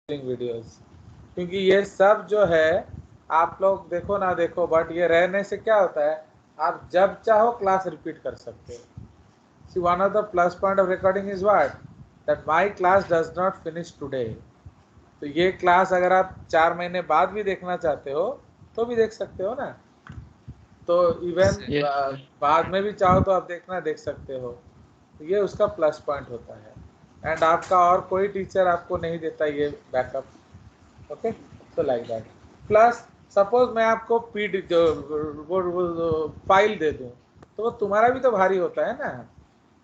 Videos, क्योंकि ये सब जो है आप लोग देखो ना देखो, बट ये रहने से क्या होता है, आप जब चाहो क्लास रिपीट कर सकते हो। See one of the plus point of recording is what, that my class does not finish today. तो ये क्लास अगर आप 4 महीने बाद भी देखना चाहते हो तो भी देख सकते हो ना, तो इवन बाद में भी चाहो तो आप देख सकते हो। तो ये उसका प्लस पॉइंट होता है, एंड आपका और कोई टीचर आपको नहीं देता ये बैकअप। ओके, तो लाइक दैट। प्लस सपोज मैं आपको पीडी जो वो फाइल दे दूं, तो वो तुम्हारा भी तो भारी होता है ना।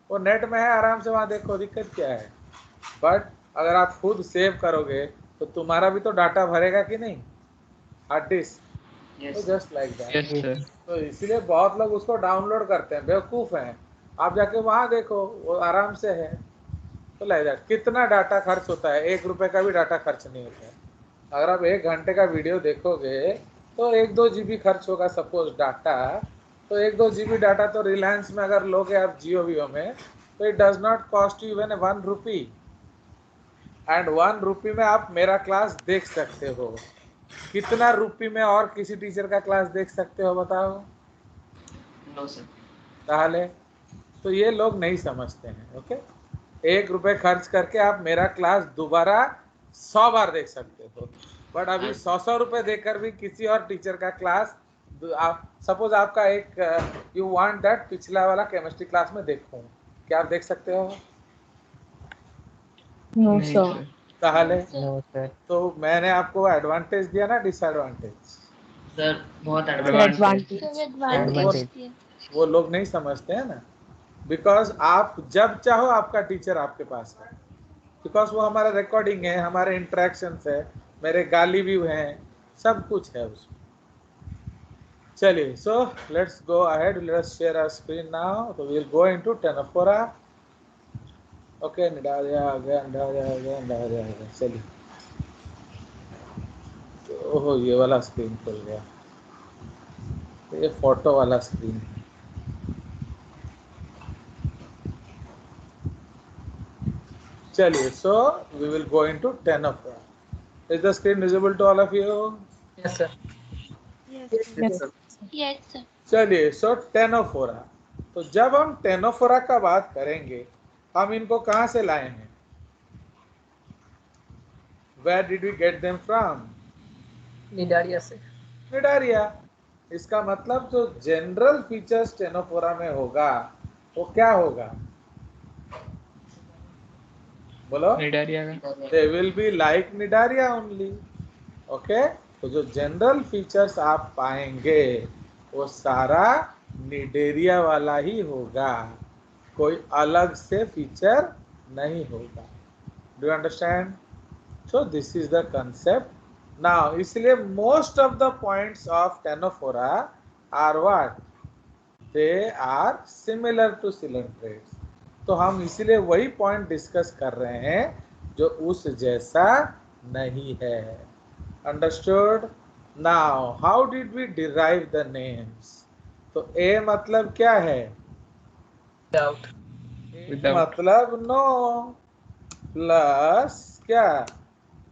वो नेट में है, आराम से वहाँ देखो, दिक्कत क्या है। बट अगर आप खुद सेव करोगे तो तुम्हारा भी तो डाटा भरेगा कि नहीं, हार्ड डिस्क। तो जस्ट लाइक दैट। तो इसीलिए बहुत लोग उसको डाउनलोड करते हैं, बेवकूफ़ हैं। आप जाके वहाँ देखो, वो आराम से है। तो लाइक दैट। कितना डाटा खर्च होता है, 1 रुपये का भी डाटा खर्च नहीं होता है। अगर आप 1 घंटे का वीडियो देखोगे तो 1-2 GB खर्च होगा सपोज डाटा। तो 1-2 GB डाटा तो रिलायंस में अगर लोगे आप, जियो वियो में, तो it does not cost you even 1 rupee. And 1 रुपी में आप मेरा क्लास देख सकते हो। कितना रुपी में और किसी टीचर का क्लास देख सकते हो बताओ? No sir. ताहले तो ये लोग नहीं समझते हैं। ओके, 1 रुपये खर्च करके आप मेरा क्लास दोबारा 100 बार देख सकते हो। बट अभी 100 रुपये देकर भी किसी और टीचर का क्लास, आप सपोज आपका एक यू वांट दैट पिछला वाला केमिस्ट्री क्लास में देखूं, क्या आप देख सकते हो? No sir. ताहले नो सर। तो मैंने आपको एडवांटेज दिया ना डिसएडवांटेज? सर बहुत एडवांटेज। वो लोग नहीं समझते हैं ना, बिकॉज आप जब चाहो आपका टीचर आपके पास है, बिकॉज वो हमारा रिकॉर्डिंग है, हमारे इंटरेक्शंस है, मेरे गाली भी हैं, सब कुछ है उसमें। चलिए, so let's go ahead, let's share our screen now. तो we will go into ctenophora. Okay, cnidaria आ गया, निडारिया आ गया, निडारिया आ गया। चलिए, तो ओहो ये वाला स्क्रीन खुल गया, तो ये फोटो वाला स्क्रीन है। चलिए, so we will go into ctenophora. Is the screen visible to all of you? Yes sir. Yes sir. चलिए, सो टेनोफोरा। तो जब हम टेनोफोरा का बात करेंगे, हम इनको कहाँ से लाए हैं? Where did we get them from? Cnidaria से। निडारिया। इसका मतलब जो जनरल फीचर्स टेनोफोरा में होगा वो क्या होगा? बोलो। निडारिया का। They will be like Cnidaria only. Okay, तो जो जनरल फीचर्स आप पाएंगे वो सारा निडेरिया वाला ही होगा, कोई अलग से फीचर नहीं होगा। Do you understand? So this is the concept now. इसलिए most of the points of ctenophora are what? They are similar to coelenterates. तो हम इसीलिए वही पॉइंट डिस्कस कर रहे हैं जो उस जैसा नहीं है। Understood? Now how did we derive the names? तो ए मतलब क्या है? डाउट। मतलब नो, प्लस क्या?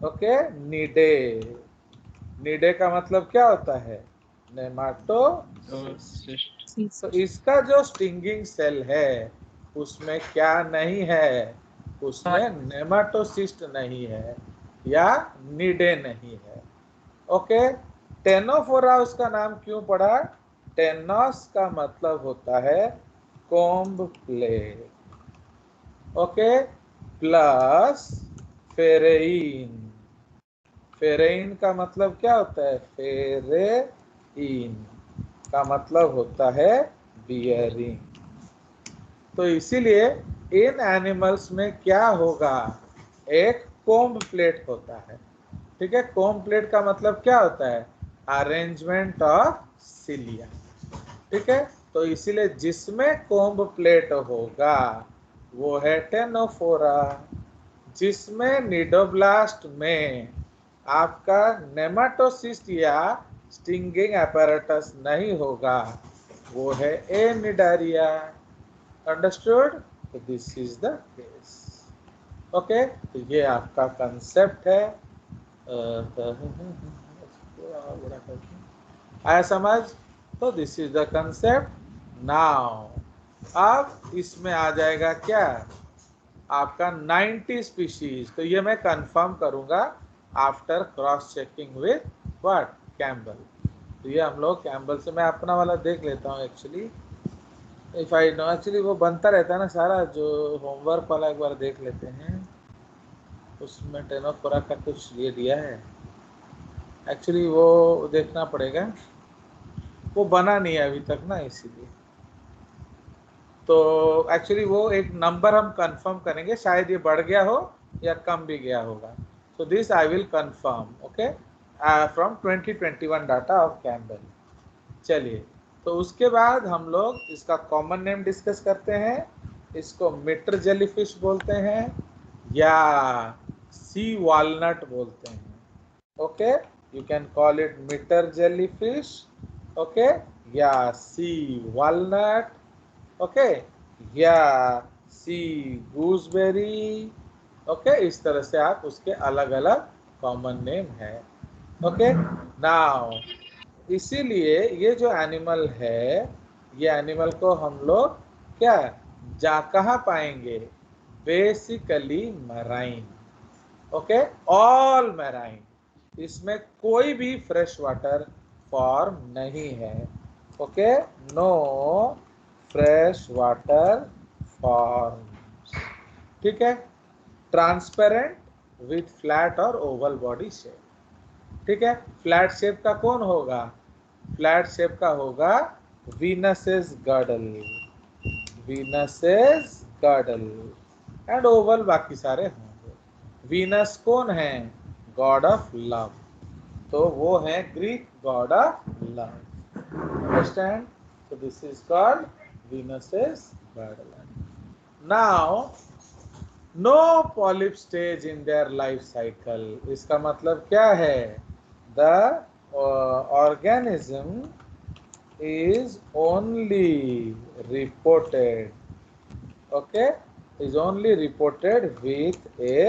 Okay, cnidae. निडे का मतलब क्या होता है? नेमाटोसिस्ट। तो इसका जो स्टिंगिंग सेल है उसमें क्या नहीं है? उसमें नेमाटोसिस्ट नहीं है या निडे नहीं है। ओके, टेनोफोरा उसका नाम क्यों पड़ा? टेनोस का मतलब होता है कोम्ब प्लेट। ओके, प्लस फेरेइन। फेरेइन का मतलब क्या होता है? फेरेइन का मतलब होता है बियरिंग। तो इसीलिए इन एनिमल्स में क्या होगा? एक कोम्ब प्लेट होता है। ठीक है, कोम्ब प्लेट का मतलब क्या होता है? Arrangement of cilia. ठीक है, तो इसीलिए जिसमें कोम्ब प्लेट होगा वो है टेनोफोरा। जिसमें निडोब्लास्ट में आपका नेमाटोसिस्ट या स्टिंगिंग apparatus नहीं होगा वो है एनिडारिया। अंडरस्टूड? तो this is the case. Okay, तो ये आपका कंसेप्ट है। आया समझ? तो this is the concept. Now अब इसमें आ जाएगा क्या आपका 90 स्पीशीज। तो ये मैं कंफर्म करूंगा after cross checking with what Campbell. तो ये हम लोग कैम्बल से, मैं अपना वाला देख लेता हूँ actually, if I know, actually वो बनता रहता है ना सारा, जो होमवर्क वाला एक बार देख लेते हैं। उसमें टेनोफोरा का कुछ ये दिया है, एक्चुअली वो देखना पड़ेगा, वो बना नहीं है अभी तक ना, इसीलिए। तो एक्चुअली वो एक नंबर हम कंफर्म करेंगे, शायद ये बढ़ गया हो या कम भी गया होगा। So this I will confirm, okay, from 2021 data of Campbell. चलिए, तो उसके बाद हम लोग इसका कॉमन नेम डिस्कस करते हैं। इसको मिटर जेलीफिश बोलते हैं या सी वॉलनट बोलते हैं। Okay, you can call it mitre jellyfish, okay, या सी वॉलनट, ओके, या सी गूसबेरी, ओके। इस तरह से आप उसके अलग अलग कॉमन नेम है। ओके, नाउ इसीलिए ये जो एनिमल है, ये एनिमल को हम लोग क्या जा कहाँ पाएंगे? Basically marine, okay, all marine. इसमें कोई भी फ्रेश वाटर फॉर्म नहीं है, okay, no fresh water forms, ठीक है। ट्रांसपेरेंट विथ फ्लैट और ओवल बॉडी शेप, ठीक है। फ्लैट शेप का कौन होगा? फ्लैट शेप का होगा वीनसेस गर्डल, वीनसेस गर्डल, एंड ओवल बाकी सारे होंगे। वीनस कौन है? गॉड ऑफ लव, तो वो है Greek god of love, understand? so this is called Venus's girdle. Now no polyp stage in their life cycle. इसका मतलब क्या है? The organism is only reported, okay, is only reported with a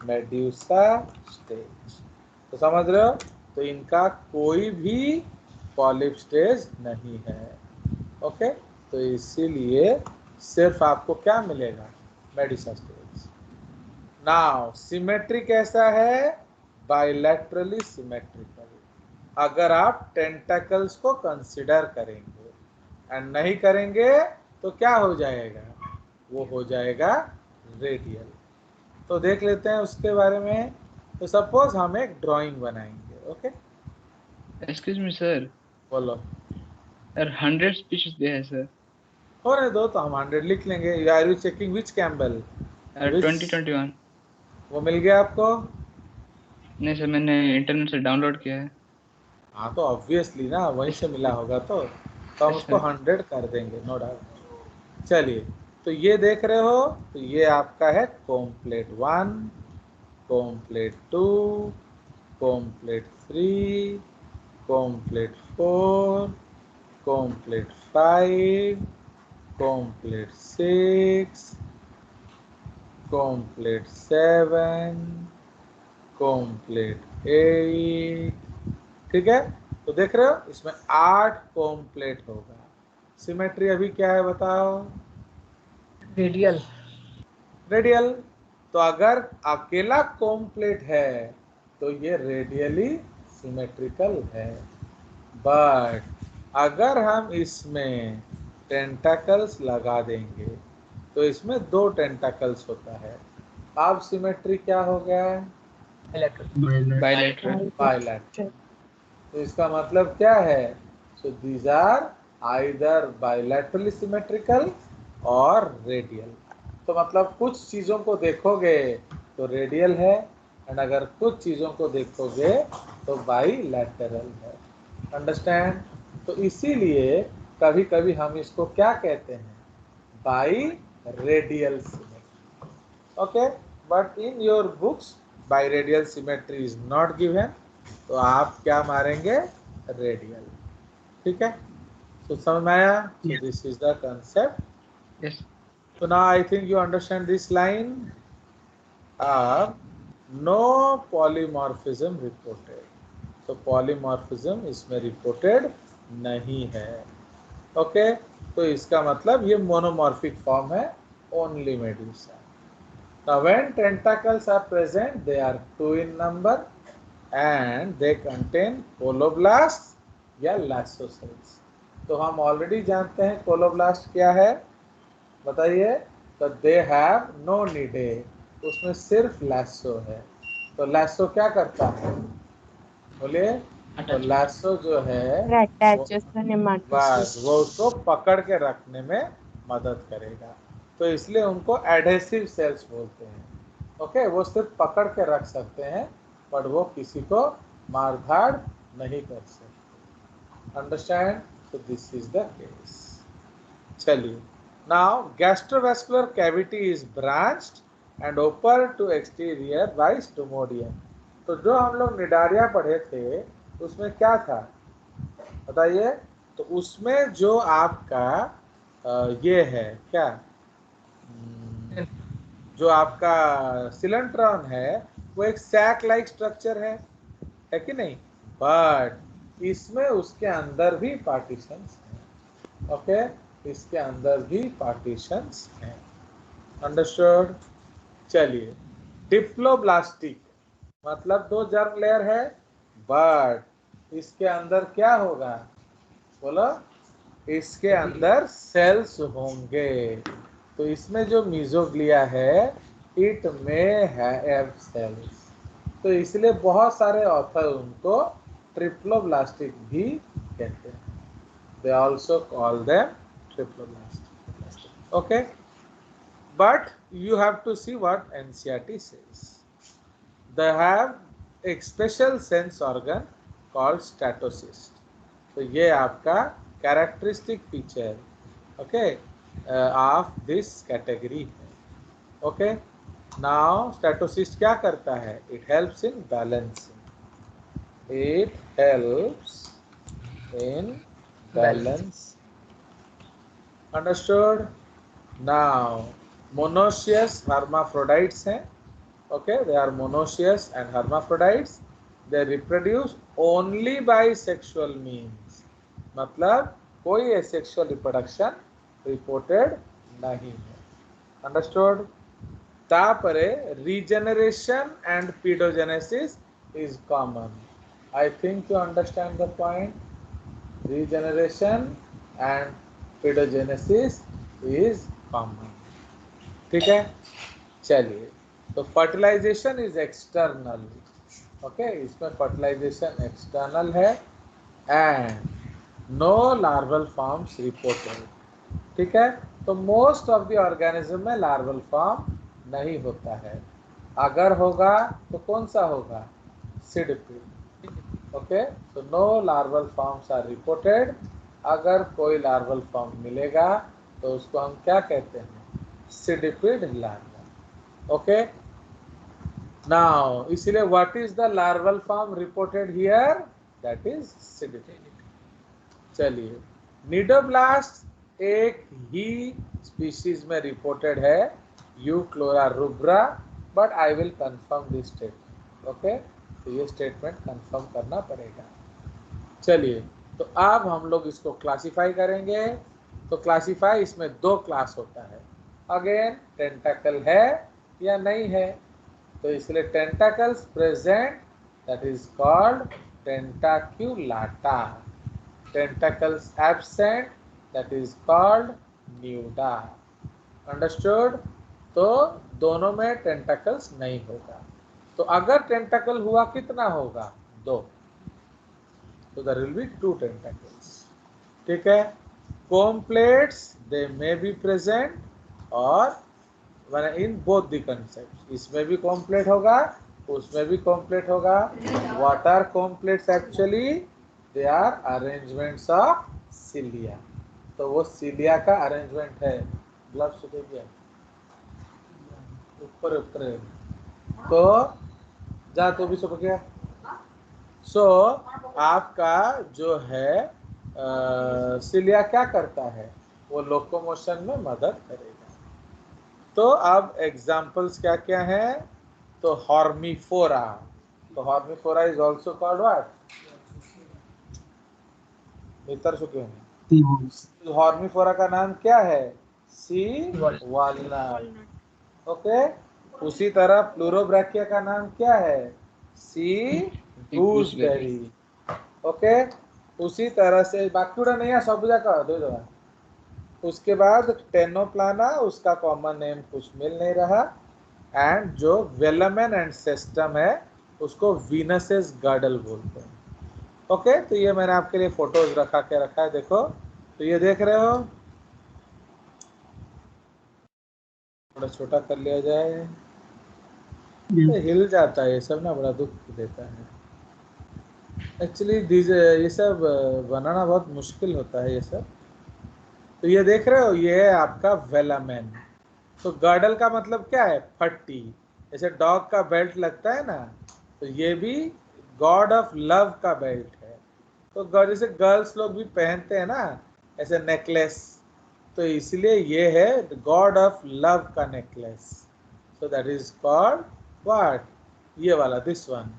medusa stage। तो समझ रहे हो? तो इनका कोई भी पॉलिप स्टेज नहीं है, ओके। तो इसीलिए सिर्फ आपको क्या मिलेगा? Medusa stage. नाउ सिमेट्री कैसा है? बाइलैटरली सिमेट्रिकल। अगर आप टेंटाकल्स को कंसिडर करेंगे एंड नहीं करेंगे तो क्या हो जाएगा? वो हो जाएगा रेडियल। तो देख लेते हैं उसके बारे में। तो सपोज हम एक ड्राइंग बनाएंगे, ओके। एक्सक्यूज मी सर, बोलो। सर 100 स्पीशीज दिया है सर। होने दो, तो हम 100 लिख लेंगे। Are you checking which Campbell? 2021। वो मिल गया आपको? नहीं सर, मैंने इंटरनेट से डाउनलोड किया है। हाँ, तो ऑब्वियसली ना वहीं से मिला होगा, तो हम उसको 100 कर देंगे, नो डाउट। चलिए, तो ये देख रहे हो, तो ये आपका है complete 1, complete 2, complete 3, complete 4, complete 5, complete 6, complete 7, complete 8, ठीक है। तो देख रहे हो, इसमें 8 कॉम्प्लेट होगा। सिमेट्री अभी क्या है बताओ? रेडियल। रेडियल। तो अगर अकेला कॉम्प्लेट है तो ये रेडियली सिमेट्रिकल है। बट अगर हम इसमें टेंटाकल्स लगा देंगे तो इसमें 2 टेंटाकल्स होता है। अब सिमेट्री क्या हो गया? बायलैटरल। बायलैटरल। तो इसका मतलब क्या है? So these are either bilaterally symmetrical और रेडियल। तो मतलब कुछ चीज़ों को देखोगे तो रेडियल है, एंड अगर कुछ चीज़ों को देखोगे तो बाईलैटरल है, अंडरस्टैंड? तो इसीलिए कभी कभी हम इसको क्या कहते हैं? By radial symmetry, okay. But in your books by radial symmetry is not given, तो आप क्या मारेंगे? रेडियल, ठीक है। तो समझ में आया? सो this is the concept. Yes. So now I think you understand this line. अब नो पॉलीमॉर्फिज्म रिपोर्टेड, तो पॉलीमॉर्फिज्म इसमें रिपोर्टेड नहीं है। ओके, तो इसका मतलब ये मोनोमॉर्फिक फॉर्म है, only Medusa. Now when tentacles are present, they are 2 in number and they contain coloblasts या lasso cells। तो हम ऑलरेडी जानते हैं कोलोब्लास्ट क्या है, बताइए। तो दे हैव नो निडे, उसमें सिर्फ लैसो है। तो लैसो क्या करता है, बोलिए। तो लैसो जो है वो बस वो उसको पकड़ के रखने में मदद करेगा, तो इसलिए उनको एडहेसिव सेल्स बोलते हैं। ओके, वो सिर्फ पकड़ के रख सकते हैं, पर वो किसी को मार धाड़ नहीं कर सकते। अंडरस्टैंड? तो दिस इज द केस। चलिए, now gastrovascular cavity is branched and open to exterior by stomodeum. तो जो हम लोग निडारिया पढ़े थे उसमें क्या था, बताइए। तो उसमें जो आपका ये है क्या, जो आपका सिलेंट्रॉन है वो एक सैक लाइक स्ट्रक्चर है कि नहीं, बट इसमें उसके अंदर भी पार्टीशंस हैं। ओके, इसके अंदर भी पार्टीशंस हैं। अंडरस्टूड? चलिए, डिप्लोब्लास्टिक मतलब 2 जर्म लेयर है, बट इसके अंदर क्या होगा, बोलो। इसके अंदर सेल्स होंगे। तो इसमें जो मीजोग्लिया है, इट में हैव सेल्स, तो इसलिए बहुत सारे ऑथर उनको ट्रिप्लोब्लास्टिक भी कहते हैं। They also call them triploblastic. Okay, but you have to see what NCERT says. They have a special sense organ called statocyst. तो ये आपका characteristic feature, okay, of this category है। ओके, नाउ स्टैटोसिस्ट क्या करता है, it helps in balancing, it helps in balance. Understood? Now monoecious hermaphrodites हैं, okay, they are monoecious and hermaphrodites, they reproduce only by sexual means, मतलब कोई asexual reproduction reported नहीं है। Understood? तापरे regeneration and pedogenesis is common. I think you understand the point. Regeneration and pedogenesis is common. ठीक है, चलिए। तो fertilisation is external, okay, इसमें फर्टिलाइजेशन एक्सटर्नल है and no larval forms reported. ठीक है, तो मोस्ट ऑफ द ऑर्गेनिज्म में लार्वल फॉर्म नहीं होता है, अगर होगा तो कौन सा होगा, सिडिपिड। ओके, तो no larval forms are reported. अगर कोई लार्वल फॉर्म मिलेगा तो उसको हम क्या कहते हैं, सिडिपिड लार्वा। ओके, नाउ इसलिए what is the larval form reported here, that is cydippid. चलिए, निडोब्लास्ट एक ही स्पीशीज में रिपोर्टेड है, Euchlora rubra, but I will confirm this statement. Okay, तो ये स्टेटमेंट कंफर्म करना पड़ेगा। चलिए, तो अब हम लोग इसको क्लासिफाई करेंगे। तो क्लासिफाई इसमें 2 क्लास होता है, अगेन टेंटाकल है या नहीं है, तो इसलिए tentacles present, that is called tentaculata, tentacles absent, that is called nuda. Understood? तो दोनों में टेंटाकल्स नहीं होगा। तो अगर टेंटाकल हुआ कितना होगा, 2, तो देयर विल बी 2 टेंटाकल्स। ठीक है, comb plates they may be present और in both the concepts, इसमें भी comb plate होगा, उसमें भी comb plate होगा। what are comb plates actually, they are arrangements of cilia, तो वो cilia का अरेंजमेंट है। ग्लव्स तो देखिए ऊपर ऊपर, तो जा तो भी सब गया। सो आपका जो है सिलिया क्या करता है, वो लोकोमोशन में मदद करेगा। तो अब एग्जाम्पल्स क्या क्या हैं, तो हॉर्मीफोरा, तो हॉर्मीफोरा इज ऑल्सो कॉल्ड व्हाट? भीतर चुके हैं। तो हॉर्मीफोरा का नाम क्या है? सी वालनट। ओके, उसी तरह प्लूरोब्रैकिया का नाम क्या है? सी गूसबेरी। ओके, उसी तरह से बाकी नहीं है, सब बुझा का दो जगह। उसके बाद टेनोप्लाना, उसका कॉमन नेम कुछ मिल नहीं रहा। एंड जो वेलमेन एंड सेस्टम है उसको वीनसेस गार्डल बोलते हैं। ओके, तो ये मैंने आपके लिए फोटोज रखा है, देखो। तो ये देख रहे हो, थोड़ा छोटा कर लिया जाए, तो हिल जाता है ये सब ना, बड़ा दुख देता है एक्चुअली। ये सब बनाना बहुत मुश्किल होता है ये सब। तो ये देख रहे हो, ये है आपका वेलामेन। तो गर्डल का मतलब क्या है? पट्टी। जैसे डॉग का बेल्ट लगता है ना, तो ये भी गॉड ऑफ लव का बेल्ट है। तो जैसे गर्ल्स लोग भी पहनते हैं ना ऐसे नेकलेस, तो इसलिए ये है गॉड ऑफ लव का necklace. So that is called what? ये वाला, दिस वन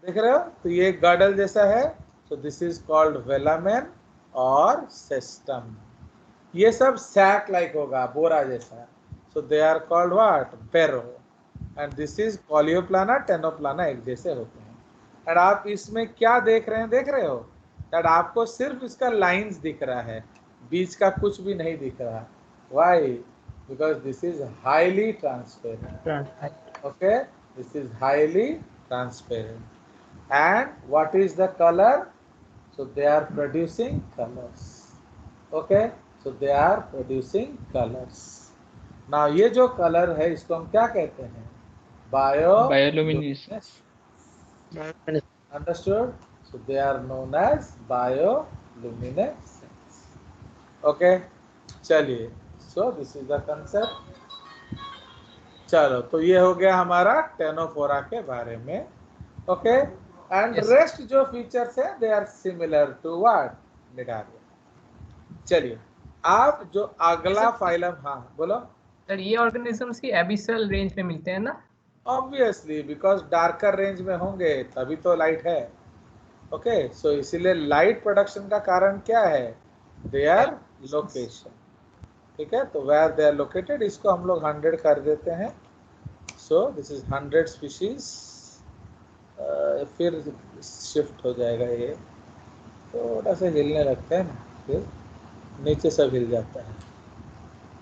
देख रहे हो, तो ये गर्डल जैसा है। So this is called velamen और सेस्टम। ये सब सैक लाइक होगा, बोरा जैसा। So they are called what? पेरो। And this is coeloplana, ctenoplana एक जैसे होते हैं। एंड आप इसमें क्या देख रहे हैं? देख रहे हो दैट आपको सिर्फ इसका लाइंस दिख रहा है, बीच का कुछ भी नहीं दिख रहा। Why? Because this is highly transparent. Okay, this is highly transparent. And what is the color? So they are producing colors. Okay, so they are producing colors. Now ये जो color है इसको हम क्या कहते हैं? Bioluminescence. Understood? So they are known as bioluminescence. Okay, चलिए, so this is the concept. चलो, तो ये हो गया हमारा टेनोफोरा के बारे में। ओके, एंड रेस्ट जो फीचर्स है they are similar to what? Cnidaria. चलिए, आप जो अगला फाइलम, हाँ बोलो सर। ये ऑर्गेनिजम्स की एबिसल रेंज में मिलते हैं ना? ऑब्वियसली, बिकॉज डार्कर रेंज में होंगे तभी तो लाइट है। ओके, सो इसीलिए लाइट प्रोडक्शन का कारण क्या है? Their location. ठीक है, तो वेयर दे आर लोकेटेड, इसको हम लोग 100 कर देते हैं। सो दिस इज 100 स्पीशीज। फिर शिफ्ट हो जाएगा, ये थोड़ा सा हिलने लगता है ना, फिर नीचे सब हिल जाता है।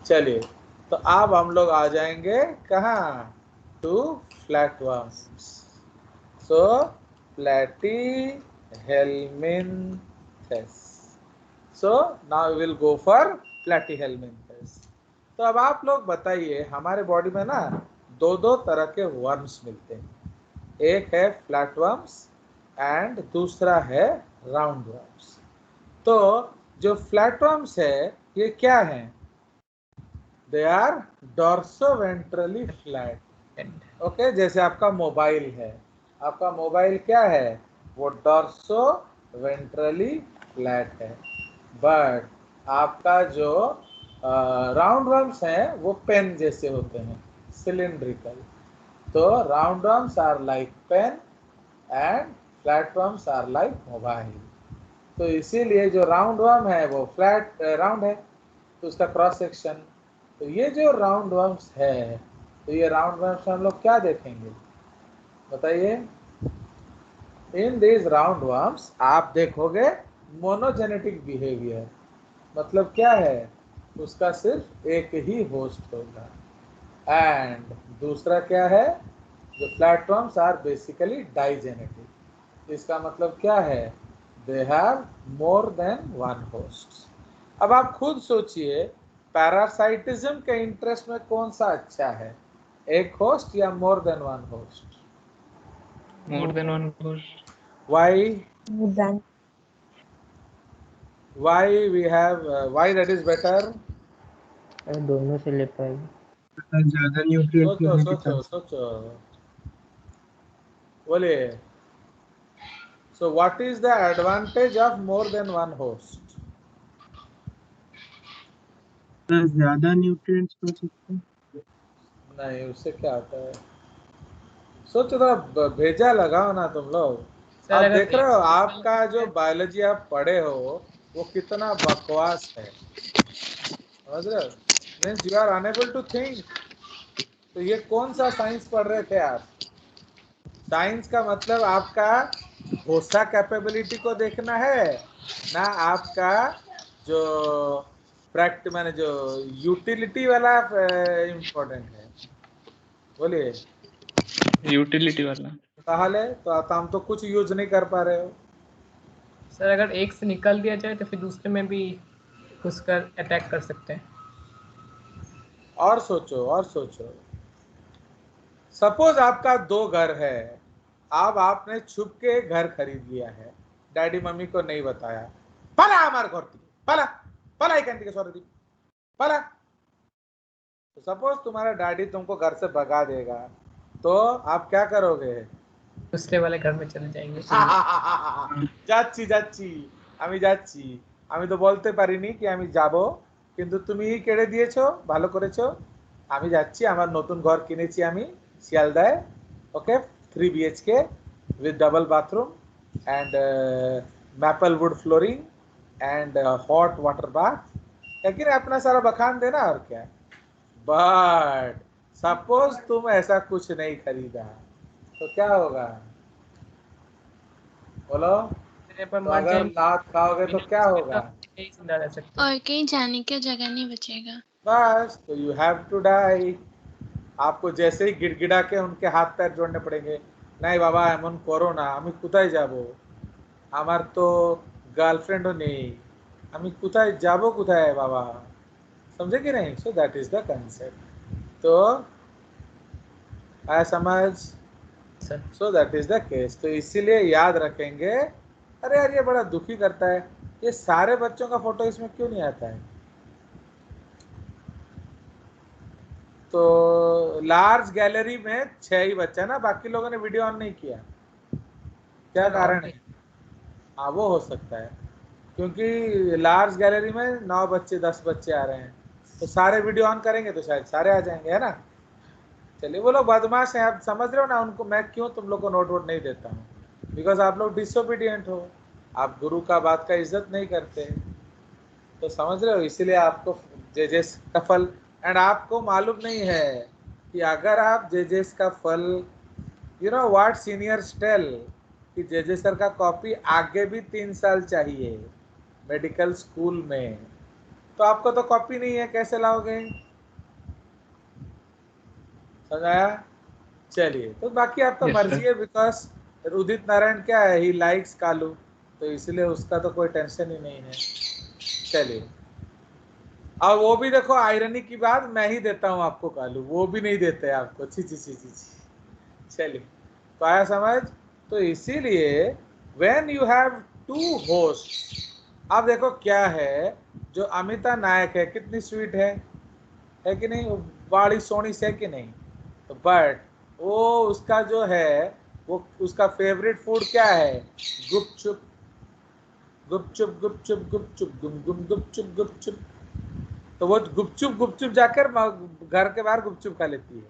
चलिए, तो अब हम लोग आ जाएंगे कहाँ? To flatworms. So platyhelminthes. So now we will go for platyhelminthes. तो अब आप लोग बताइए, हमारे बॉडी में ना दो दो तरह के वर्म्स मिलते हैं। एक है फ्लैटवर्म्स एंड दूसरा है राउंडवर्म्स। तो जो फ्लैटवर्म्स है ये क्या है? They are dorsoventrally flat. Okay, जैसे आपका मोबाइल है, आपका मोबाइल क्या है? वो डॉर्सोवेंट्रली फ्लैट है। बट आपका जो राउंडवर्म्स है वो पेन जैसे होते हैं, सिलिंड्रिकल। तो roundworms are like pen and flatworms are like mobile. तो इसीलिए जो राउंडवर्म है वो फ्लैट राउंड है, तो उसका क्रॉस सेक्शन। तो ये जो राउंडवर्म्स है, तो ये राउंडवर्म्स हम लोग क्या देखेंगे बताइए? इन दिस राउंडवर्म्स आप देखोगे मोनोजेनेटिक बिहेवियर। मतलब क्या है? उसका सिर्फ एक ही होस्ट होगा। एंड दूसरा क्या है? जो फ्लैटवर्म्स आर बेसिकली डाइजेनेटिक। इसका मतलब क्या है? दे have more than one host. अब आप खुद सोचिए, पैरासाइटिज्म के इंटरेस्ट में कौन सा अच्छा है, एक होस्ट या more than one host? More than one host. Why? Why we have, why that is better? दोनों से ले पाएगी, ज्यादा न्यूट्रिएंट सोचो सोचो सोचो, बोलिए। So what is the advantage of more than one host? ज्यादा न्यूट्रिएंट्स मिल सकते हैं। नहीं, उससे क्या होता है? सोचो थोड़ा भेजा लगाओ ना तुम लोग। सर आप अगर देख रहे हो एक आपका जो बायोलॉजी आप पढ़े हो वो कितना बकवास है, समझ रहे हो? Means you are unable to think. तो ये कौन सा साइंस पढ़ रहे थे आप? साइंस का मतलब आपका घोषा कैपेबिलिटी को देखना है ना, आपका जो प्रैक्ट माने जो यूटिलिटी वाला इम्पोर्टेंट है? बोलिए। यूटिलिटी वाला। ताहले तो हम तो कुछ यूज नहीं कर पा रहे हो। सर अगर एक से निकल दिया जाए तो फिर दूसरे में भी घुसकर अटैक कर सकते हैं। और सोचो और सोचो, सपोज आपका 2 घर है, अब आपने छुप के घर खरीद लिया है, डैडी मम्मी को नहीं बताया, पला हमारे घर थी, पला पला ही कहती सौरदी पला। तो सपोज तुम्हारा डैडी तुमको घर से भगा देगा, तो आप क्या करोगे? दूसरे वाले घर में चले जाएंगे। যাচ্ছি যাচ্ছি আমি যাচ্ছি, আমি তো বলতে পারিনি কি আমি যাব, কিন্তু তুমি কেড়ে দিয়েছো, ভালো করেছো। আমি যাচ্ছি, আমার নতুন ঘর কিনেছি আমি শিয়ালদায়, ওকে, 3 BHK with double bathroom and maple wood flooring and hot water bath, लेकिन अपना सारा बखान देना और क्या। बट सपोज तुम ऐसा कुछ नहीं खरीदा तो क्या होगा? बोलो। तो अगर लात खाओगे तो क्या होगा? जिंदा रह सकते और कहीं जाने की जगह नहीं बचेगा। बस, तो यू हैव टू डाई। आपको जैसे ही गिड़गिड़ा के उनके हाथ पैर जोड़ने पड़ेंगे। नहीं बाबा एमन करो ना, আমি কোথায় যাব, আমার তো গার্লফ্রেন্ডও নেই, আমি কোথায় যাব কোথায় बाबा, समझे कि नहीं? So that is the concept. तो आया समझ? Sir. So that is the case. तो इसीलिए याद रखेंगे। अरे यार ये बड़ा दुखी करता है, ये सारे बच्चों का फोटो इसमें क्यों नहीं आता है? तो लार्ज गैलरी में 6 ही बच्चा ना, बाकी लोगों ने वीडियो ऑन नहीं किया, क्या कारण है? हाँ वो हो सकता है, क्योंकि लार्ज गैलरी में 9 बच्चे 10 बच्चे आ रहे हैं, तो सारे वीडियो ऑन करेंगे तो शायद सारे आ जाएंगे, है ना? चलिए, वो लोग बदमाश हैं, आप समझ रहे हो ना उनको। मैं क्यों तुम लोग को नोट वोट नहीं देता हूँ? बिकॉज आप लोग डिसोबीडियंट हो, आप गुरु का बात का इज्जत नहीं करते, तो समझ रहे हो, इसीलिए आपको जेजेस का फल। एंड आपको मालूम नहीं है कि अगर आप जेजेस का फल, you know what seniors tell, कि जेजे सर का कॉपी आगे भी 3 साल चाहिए मेडिकल स्कूल में, तो आपको तो कॉपी नहीं है, कैसे लाओगे? समझाया? चलिए, तो बाकी आपका Yes, मर्जी sir. है, बिकॉज उदित नारायण क्या है, ही लाइक्स कालू, तो इसलिए उसका तो कोई टेंशन ही नहीं है। चलिए, अब वो भी देखो, आयरनी की बात, मैं ही देता हूँ आपको कालू, वो भी नहीं देते आपको। ची ची ची ची ची। चलिए, तो आया समझ? तो इसीलिए व्हेन यू हैव 2 होस्ट, अब देखो क्या है, जो अमिता नायक है कितनी स्वीट है कि नहीं? बड़ी सोनी से कि नहीं? तो बट वो उसका जो है, वो उसका फेवरेट फूड क्या है? गुपचुप गुपचुप गुपचुप गुपचुप गुम गुम गुपचुप गुपचुप। तो वो गुपचुप गुपचुप जाकर घर के बाहर गुपचुप खा लेती है।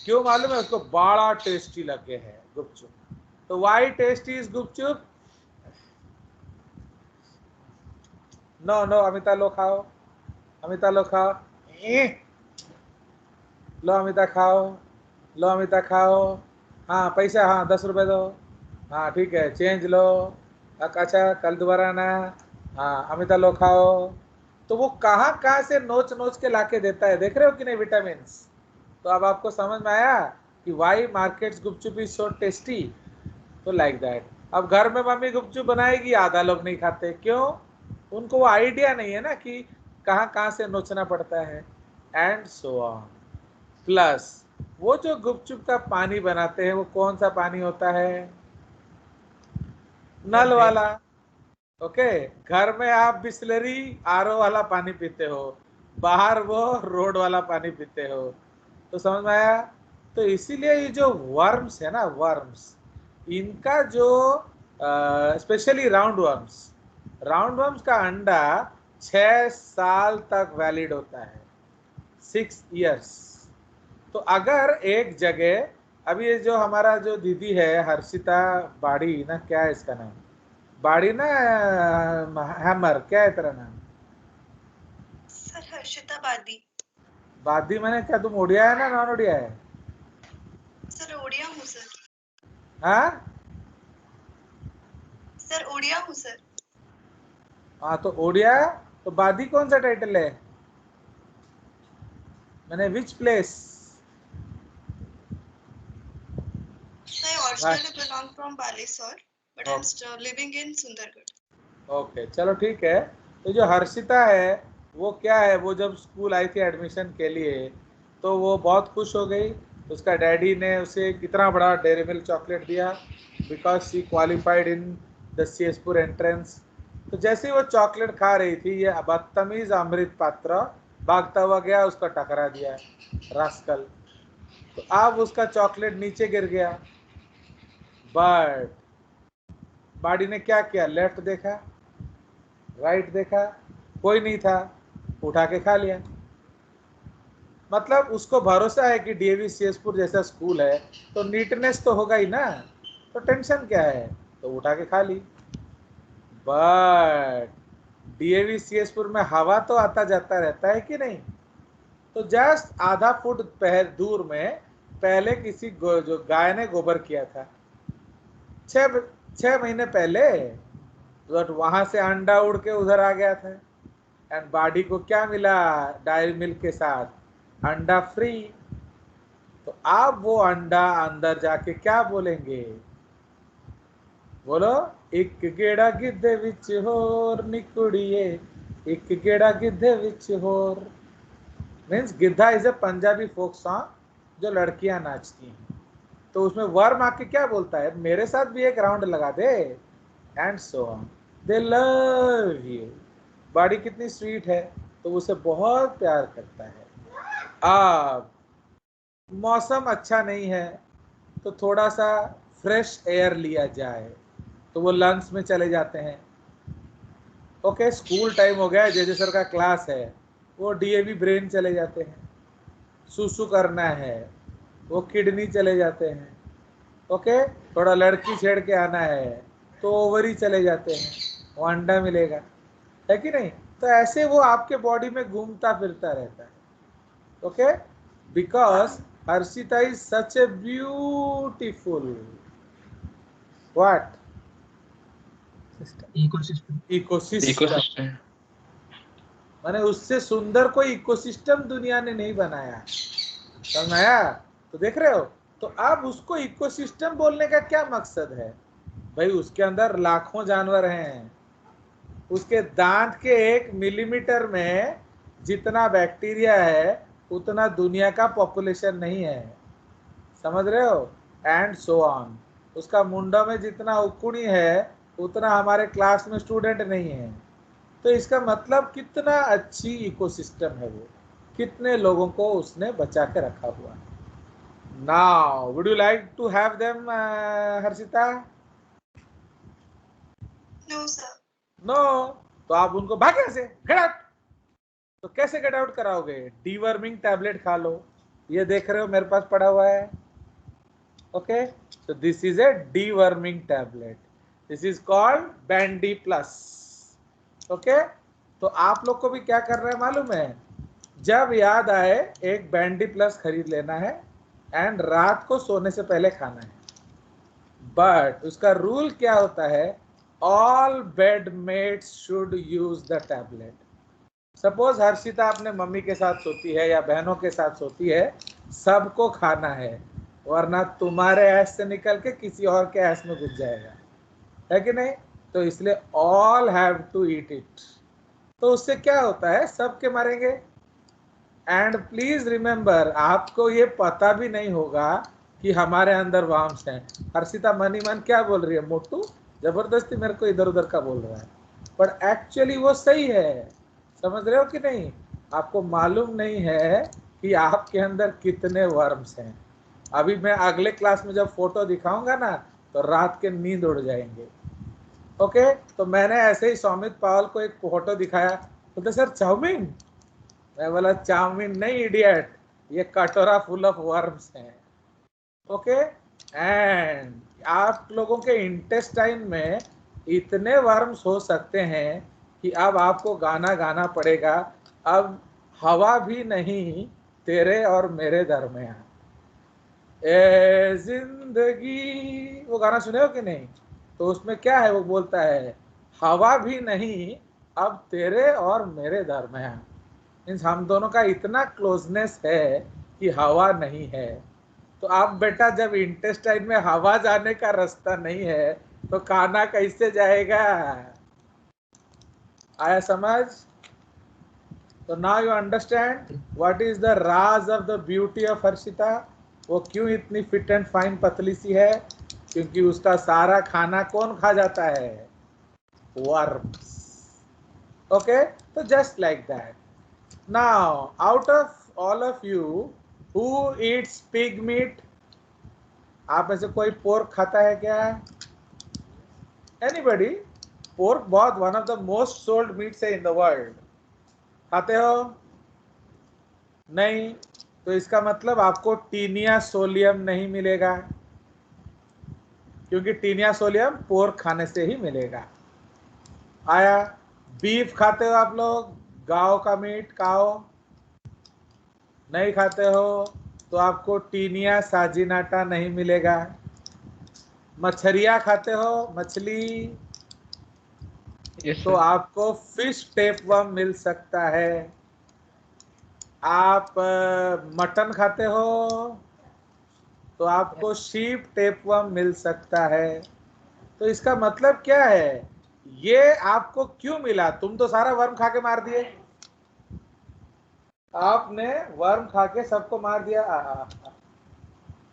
क्यों मालूम है? उसको बड़ा टेस्टी लगे है गुपचुप। तो why tasty is gupchup? No no, Amita लो खाओ, अमिता लो खाओ, लो अमिता खाओ, लो अमिता खाओ। हाँ पैसा, हाँ 10 रुपए दो, हाँ ठीक है, चेंज लो, अच्छा कल दोबारा आना, हाँ अमिता लो खाओ। तो वो कहाँ कहाँ से नोच नोच के लाके देता है, देख रहे हो कि नहीं विटामिन? तो अब आपको समझ में आया कि why markets gupchup is so tasty. तो लाइक दैट, अब घर में मम्मी गुपचुप बनाएगी, आधा लोग नहीं खाते, क्यों? उनको वो आइडिया नहीं है ना कि कहाँ कहाँ से नोचना पड़ता है, एंड सो ऑन। प्लस वो जो गुपचुप का पानी बनाते हैं, वो कौन सा पानी होता है? नल वाला। ओके, घर में आप बिस्लरी आरओ वाला पानी पीते हो, बाहर वो रोड वाला पानी पीते हो। तो समझ में आया? तो इसीलिए ये जो वर्म्स है ना, वर्म्स, इनका जो स्पेशली राउंड वर्म्स का अंडा 6 साल तक वैलिड होता है, 6 years। तो अगर एक जगह, अभी ये जो हमारा जो दीदी है हर्षिता बाड़ी ना, क्या है इसका नाम, बाड़ी ना, हैमर, क्या है तेरा नाम? सर हर्षिता बादी। बादी मैंने, क्या तुम ओडिया है ना नॉन ओडिया है? सर ओडिया हूँ सर। हाँ सर ओडिया हूँ सर। हाँ, तो ओडिया, तो बादी कौन सा टाइटल है? मैंने which place? I originally belong from Balisor, but I'm still living in Sundargarh. Okay, चलो ठीक है। तो जो हर्षिता है वो क्या है, वो जब स्कूल आई थी एडमिशन के लिए तो वो बहुत खुश हो गई। उसका डैडी ने उसे कितना बड़ा डेयरी मिल्क चॉकलेट दिया, because she qualified in the सीएसपुर एंट्रेंस। तो जैसे ही वो चॉकलेट खा रही थी, ये बदतमीज अमृत पात्र भागता हुआ गया, उसका टकरा दिया रास्कल। तो अब उसका चॉकलेट नीचे गिर गया, बट बाड़ी ने क्या किया, लेफ्ट देखा, राइट देखा, कोई नहीं था, उठा के खा लिया। मतलब उसको भरोसा है कि डीएवी सीएसपुर जैसा स्कूल है तो नीटनेस तो होगा ही ना, तो टेंशन क्या है, तो उठा के खा ली। बट डीएवी सीएसपुर में हवा तो आता जाता रहता है कि नहीं? तो जस्ट आधा फुट दूर में पहले किसी जो गाय ने गोबर किया था 6 महीने पहले, तो वहां से अंडा उड़ के उधर आ गया था। एंड बाडी को क्या मिला डायरी मिल्क के साथ? अंडा फ्री। तो आप वो अंडा अंदर जाके क्या बोलेंगे? बोलो, एक गेड़ा गिद्धे विच होर निकुड़िए, एक गेड़ा गिद्धे विच होर। Means Giddha is a Punjabi folk song जो लड़कियां नाचती हैं। तो उसमें वर्म आके क्या बोलता है, मेरे साथ भी एक राउंड लगा दे, and so on. They love you. Body कितनी स्वीट है, तो उसे बहुत प्यार करता है। अब मौसम अच्छा नहीं है तो थोड़ा सा फ्रेश एयर लिया जाए, तो वो लंग्स में चले जाते हैं। ओके, स्कूल टाइम हो गया, जे सर का क्लास है, वो डीएवी ब्रेन चले जाते हैं। सुसु करना है, वो किडनी चले जाते हैं। ओके, थोड़ा लड़की छेड़ के आना है तो ओवरी चले जाते हैं, वो अंडा मिलेगा, है कि नहीं? तो ऐसे वो आपके बॉडी में घूमता फिरता रहता है। Okay, because Harshita is such a beautiful what ecosystem. Ecosystem. माने उससे सुंदर कोई इकोसिस्टम दुनिया ने नहीं बनाया, समझ आया? तो देख रहे हो, तो अब उसको इकोसिस्टम बोलने का क्या मकसद है भाई? उसके अंदर लाखों जानवर हैं, उसके दांत के 1 मिलीमीटर में जितना बैक्टीरिया है उतना दुनिया का पॉपुलेशन नहीं है, समझ रहे हो? And so on. उसका मुंडा में जितना उकुड़ी है उतना हमारे क्लास में स्टूडेंट नहीं है। तो इसका मतलब कितना अच्छी इकोसिस्टम है वो, कितने लोगों को उसने बचा के रखा हुआ है। Now would you like to have them Harshita? No sir. नो। तो आप उनको भागे से गेट आउट। तो कैसे गेट आउट कराओगे? डीवर्मिंग टैबलेट खा लो, ये देख रहे हो मेरे पास पड़ा हुआ है। Okay, so this is a deworming tablet. This is called Bandy Plus. Okay, तो आप लोग को भी क्या करना है मालूम है? जब याद आए एक बैंडी प्लस खरीद लेना है एंड रात को सोने से पहले खाना है। बट उसका रूल क्या होता है? All bedmates should use the tablet. Suppose Harshita अपने मम्मी के साथ सोती है या बहनों के साथ सोती है, सबको खाना है, वरना तुम्हारे ऐस से निकल के किसी और के ऐस में घुस जाएगा, है कि नहीं? तो इसलिए all have to eat it. तो उससे क्या होता है, सबके मरेंगे। एंड प्लीज रिमेंबर, आपको ये पता भी नहीं होगा कि हमारे अंदर वार्म्स हैं। हर्षिता मनी मन क्या बोल रही है, मोटू जबरदस्ती मेरे को इधर उधर का बोल रहा है, पर एक्चुअली वो सही है, समझ रहे हो कि नहीं? आपको मालूम नहीं है कि आपके अंदर कितने वर्म्स हैं। अभी मैं अगले क्लास में जब फोटो दिखाऊंगा ना, तो रात के नींद उड़ जाएंगे। ओके, तो मैंने ऐसे ही सौमित पावल को एक फोटो दिखाया, बोलते सर चाउमीन। मैं बोला चाउमीन नहीं इडियट, ये कटोरा फुल ऑफ वर्म्स है। ओके, एंड आप लोगों के इंटेस्टाइन में इतने वर्म्स हो सकते हैं कि अब आपको गाना गाना पड़ेगा, अब हवा भी नहीं तेरे और मेरे दरमियान, ए जिंदगी, वो गाना सुने हो कि नहीं? तो उसमें क्या है, वो बोलता है हवा भी नहीं अब तेरे और मेरे दरमियान, मीन्स हम दोनों का इतना क्लोजनेस है कि हवा नहीं है। तो आप बेटा जब इंटेस्टाइन में हवा जाने का रास्ता नहीं है तो खाना कैसे जाएगा? आया समझ? तो now you understand what is the Raj of the beauty of Harshita. वो क्यों इतनी फिट एंड फाइन पतली सी है? क्योंकि उसका सारा खाना कौन खा जाता है? वर्म्स। ओके, तो just like that. Now out of all of you who Yeats pig meet, आप में से कोई पोर्क खाता है क्या? एनीबडी? पोर्क बहुत one of the most sold meets है इन द वर्ल्ड। खाते हो? नहीं? तो इसका मतलब आपको टीनिया सोलियम नहीं मिलेगा, क्योंकि टीनिया सोलियम पोर्क खाने से ही मिलेगा। आया? बीफ खाते हो आप लोग? गाय का मीट, काओ? नहीं खाते हो तो आपको टीनिया साजिनाटा नहीं मिलेगा। मछलियाँ खाते हो? मछली? यस तो सर। आपको फिश टेपवर्म मिल सकता है। आप मटन खाते हो तो आपको शीप टेपवर्म मिल सकता है। तो इसका मतलब क्या है? ये आपको क्यों मिला? तुम तो सारा वर्म खा के मार दिए, आपने वर्म खा के सबको मार दिया। आ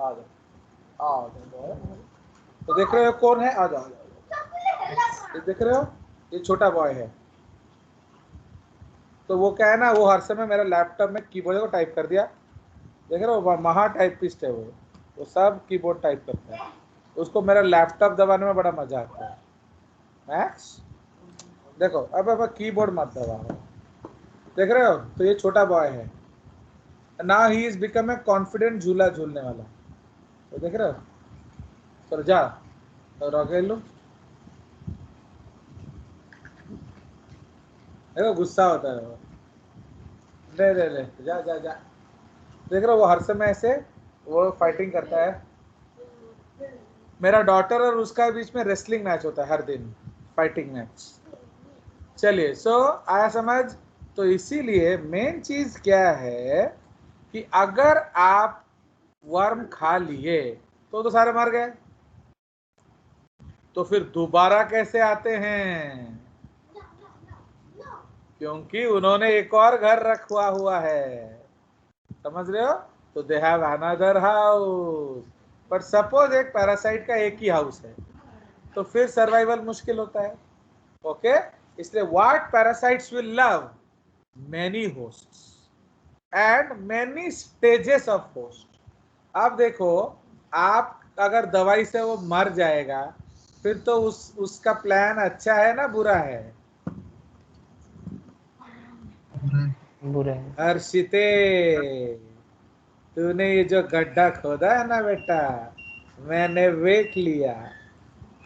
जाओ, तो देख रहे हो कौन है? आ जाओ, ये देख रहे हो, ये छोटा बॉय है। तो वो क्या है ना, वो हर समय मेरा लैपटॉप में कीबोर्ड को टाइप कर दिया, देख रहे हो, महा टाइपिस्ट है वो सब कीबोर्ड टाइप करता है। उसको मेरा लैपटॉप दबाने में बड़ा मजा आता है। मैक्स देखो, अब कीबोर्ड मत दबाओ, देख रहे हो? तो ये छोटा बॉय है। Now he is become a confident झूला झूलने वाला। तो देख रहे हो? चलो जा, तो रखेलू, देखो गुस्सा होता है वो, ले ले ले, जा जा जा। देख रहे हो, वो हर समय ऐसे वो फाइटिंग करता है। मेरा डॉटर और उसका बीच में रेसलिंग मैच होता है हर दिन, फाइटिंग मैच। चलिए, सो आया समझ? तो इसीलिए मेन चीज क्या है कि अगर आप वर्म खा लिए तो सारे मर गए, तो फिर दोबारा कैसे आते हैं? क्योंकि उन्होंने एक और घर रखवा हुआ है, समझ रहे हो? तो दे हैव अनदर हाउस। पर सपोज एक पैरासाइट का एक ही हाउस है, तो फिर सर्वाइवल मुश्किल होता है। ओके, इसलिए what parasites will love? Many hosts and many stages of host. अब देखो, आप अगर दवाई से वो मर जाएगा, फिर तो उसका प्लान अच्छा है ना बुरा है? बुरा है। हर्षिते, तूने ये जो गड्ढा खोदा है ना बेटा, मैंने देख लिया,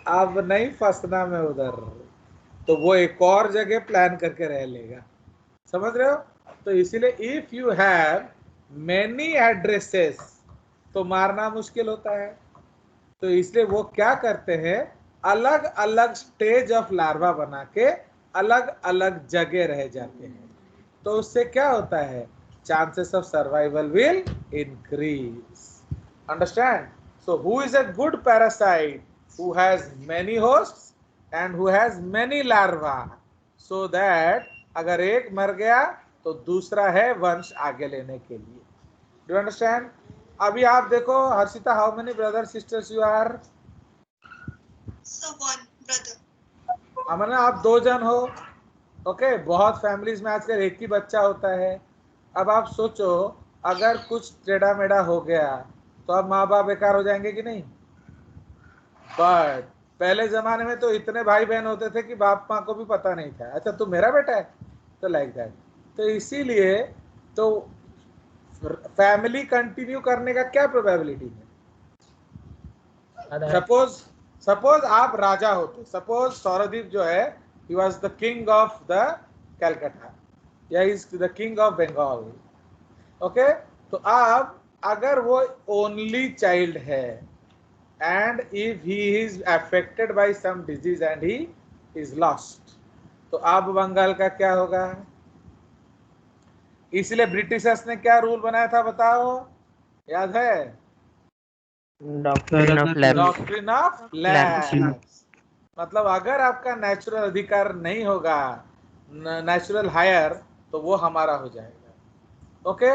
अब नहीं फंसना मैं उधर। तो वो एक और जगह प्लान करके रह लेगा, समझ रहे हो? तो इसीलिए if you have many addresses तो मारना मुश्किल होता है। तो इसलिए वो क्या करते हैं, अलग अलग स्टेज ऑफ लार्वा बना के अलग अलग जगह रह जाते हैं। तो उससे क्या होता है? Chances of survival will increase. Understand? So who is a good parasite? Who has many hosts and who has many larva, so that अगर एक मर गया तो दूसरा है वंश आगे लेने के लिए। Do you understand? अभी आप देखो Harshita, how many brother sisters you are? So one brother. अमना, आप 2 जन हो। ओके, बहुत फैमिलीज में आजकल एक ही बच्चा होता है। अब आप सोचो, अगर कुछ टेढ़ा मेढ़ा हो गया तो अब माँ बाप बेकार हो जाएंगे कि नहीं? बट पहले जमाने में तो इतने भाई बहन होते थे कि बाप माँ को भी पता नहीं था, अच्छा तू मेरा बेटा है, तो लाइक दैट। तो इसीलिए तो फैमिली कंटिन्यू करने का क्या प्रोबेबिलिटी है? आधा है। सपोज आप राजा होते, सपोज सौरदीप जो है he was the king of the Calcutta या is the king of Bengal, okay. तो आप अगर वो ओनली चाइल्ड है and if he is affected by some disease and he is lost, तो अब बंगाल का क्या होगा? इसलिए ब्रिटिशर्स ने क्या रूल बनाया था बताओ, याद है? Doctrine of lapse. Doctrine of lapse. मतलब अगर आपका नेचुरल अधिकार नहीं होगा, नेचुरल हायर, तो वो हमारा हो जाएगा, ओके।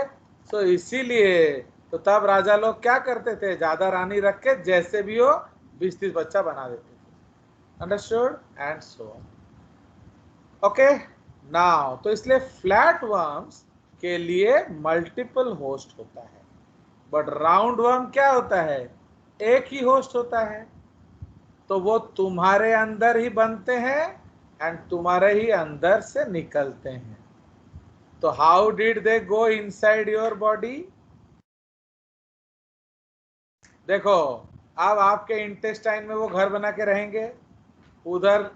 सो इसीलिए तो तब राजा लोग क्या करते थे, ज्यादा रानी रख के जैसे भी हो 20-30 बच्चा बना देते थे, understood and so on, okay. Now तो इसलिए फ्लैट वर्म्स के लिए मल्टीपल होस्ट होता है, बट राउंड वर्म क्या होता है, एक ही होस्ट होता है। तो वो तुम्हारे अंदर ही बनते हैं एंड तुम्हारे ही अंदर से निकलते हैं। तो how did they go inside your body? देखो अब आपके इंटेस्टाइन में वो घर बना के रहेंगे, उधर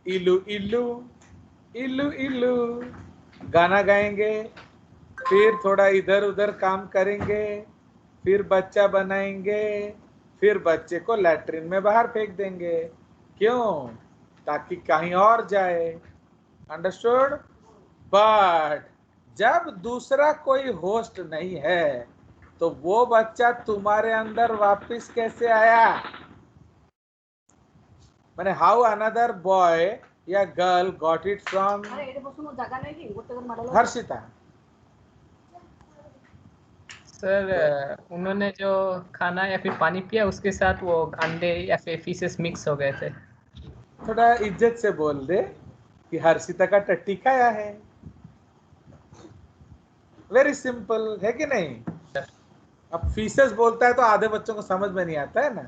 इल्लू इल्लू इल्लू इल्लू गाना गाएंगे, फिर थोड़ा इधर उधर काम करेंगे, फिर बच्चा बनाएंगे, फिर बच्चे को लैट्रिन में बाहर फेंक देंगे, क्यों? ताकि कहीं और जाए, अंडरस्टूड। बट जब दूसरा कोई होस्ट नहीं है तो वो बच्चा तुम्हारे अंदर वापस कैसे आया? माने हाउ अनदर बॉय या girl got it from Harshita? Sir उन्होंने जो खाना या फिर पानी पिया उसके साथ वो अंडे या फिर फीसेस मिक्स हो गए थे। थोड़ा इज्जत से बोल दे कि हर्षिता का टट्टी खाया है, वेरी सिंपल है कि नहीं? अब फीसेस बोलता है तो आधे बच्चों को समझ में नहीं आता है ना।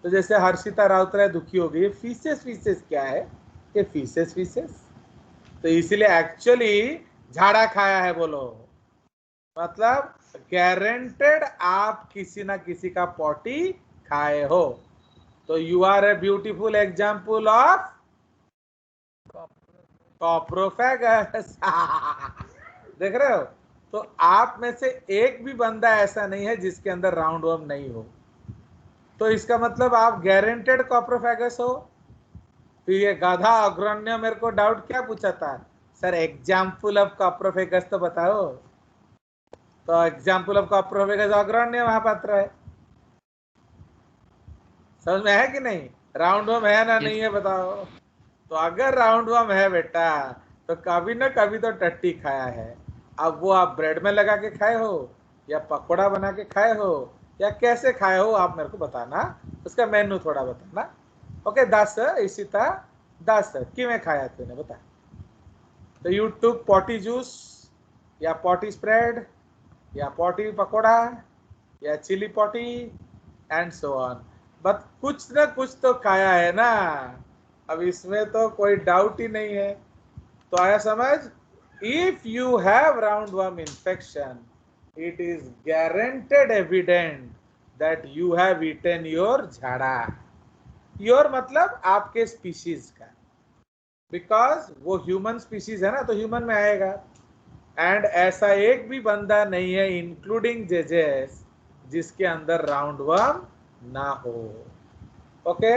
तो जैसे हर्षिता राउतराय दुखी हो गई, फीसेस फीसेस क्या है, ये फीसेस फीसेस, तो इसीलिए एक्चुअली झाड़ा खाया है बोलो, मतलब गारंटेड आप किसी ना किसी का पॉटी खाए हो। तो you are a beautiful example of coprophagous देख रहे हो? तो आप में से एक भी बंदा ऐसा नहीं है जिसके अंदर राउंड वर्म नहीं हो, तो इसका मतलब आप गारंटेड कॉप्रोफेगस हो। फिर ये गाधा अग्रण्य मेरे को डाउट क्या पूछा था, सर एग्जाम्पल ऑफ कॉप्रोफेगस तो बताओ। तो एग्जाम्पल ऑफ कॉप्रोफेगस अग्रण्य महापात्र है, समझ में है कि नहीं? राउंड वर्म है ना नहीं है बताओ? तो अगर राउंड वर्म है बेटा तो कभी ना कभी तो टट्टी खाया है। अब वो आप ब्रेड में लगा के खाए हो या पकोड़ा बना के खाए हो या कैसे खाए हो आप मेरे को बताना, उसका मेन्यू थोड़ा बताना, ओके। 10 इसी तरह 10 किमें खाया तूने बता? तो यू टुक पॉटी जूस या पॉटी स्प्रेड या पॉटी पकोड़ा या chili potty and so on, but कुछ ना कुछ तो खाया है ना। अब इसमें तो कोई डाउट ही नहीं है। तो आया समझ? If you have round worm infection, it is guaranteed evident that you have eaten your झाड़ा। योर मतलब आपके स्पीशीज का, बिकॉज वो ह्यूमन स्पीशीज है ना, तो ह्यूमन में आएगा। एंड ऐसा एक भी बंदा नहीं है इंक्लूडिंग जेजेस जिसके अंदर राउंड वर्म ना हो, ओके।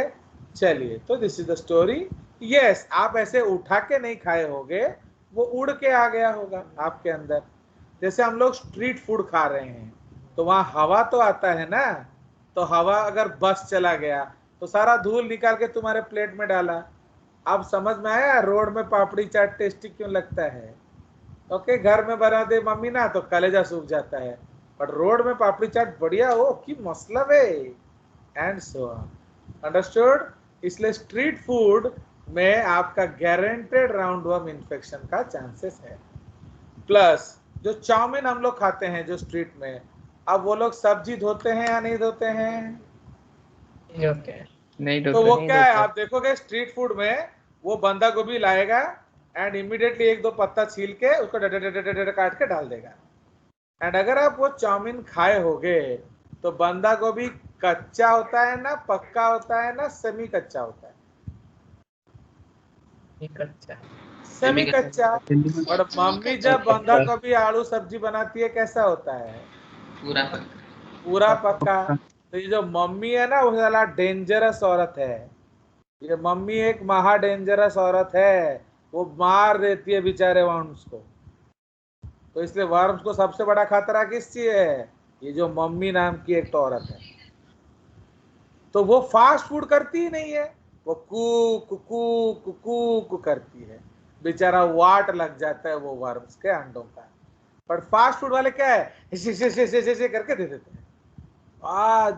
चलिए, तो this is the story. Yes, आप ऐसे उठा के नहीं खाए होगे, वो उड़ के आ गया होगा आपके अंदर। जैसे हम लोग स्ट्रीट फूड खा रहे हैं तो वहां हवा तो आता है ना, तो हवा अगर बस चला गया तो सारा धूल निकाल के तुम्हारे प्लेट में डाला। अब समझ में आया रोड में पापड़ी चाट टेस्टी क्यों लगता है? ओके, घर में बना दे मम्मी ना तो कलेजा सूख जाता है, बट रोड में पापड़ी चाट बढ़िया हो कि मतलब है, एंड सो ऑन, अंडरस्टूड। इसलिए स्ट्रीट फूड में आपका गारंटेड राउंड वर्म इन्फेक्शन का चांसेस है। प्लस जो चाउमीन हम लोग खाते हैं जो स्ट्रीट में, अब वो लोग सब्जी धोते हैं या नहीं धोते हैं? नहीं तो वो क्या है, आप देखोगे स्ट्रीट फूड में वो बंदा गोभी लाएगा एंड इमीडिएटली 1-2 पत्ता छील के उसको काट के डाल देगा। एंड अगर आप वो चाउमीन खाए होगे तो बंदा गोभी कच्चा होता है ना पक्का होता है ना सेमी कच्चा होता है? एक अच्छा सेमी कच्चा। और सच में मम्मी कच्चा जब बंदा गोभी आलू सब्जी बनाती है कैसा होता है? पूरा पक पूरा पक्का। तो ये जो मम्मी है ना वो साला डेंजरस औरत है। ये मम्मी एक महा डेंजरस औरत है, वो मार देती है बेचारे वर्म्स को। तो इसलिए वर्म्स को सबसे बड़ा खतरा किसकी है? ये जो मम्मी नाम की एक तो औरत है। तो वो फास्ट फूड करती ही नहीं है, वो कूक कूक कूक करती है, बेचारा वाट लग जाता है वो वर्म्स के अंडों का। पर फास्ट फूड वाले क्या है, ऐसे करके दे देते हैं।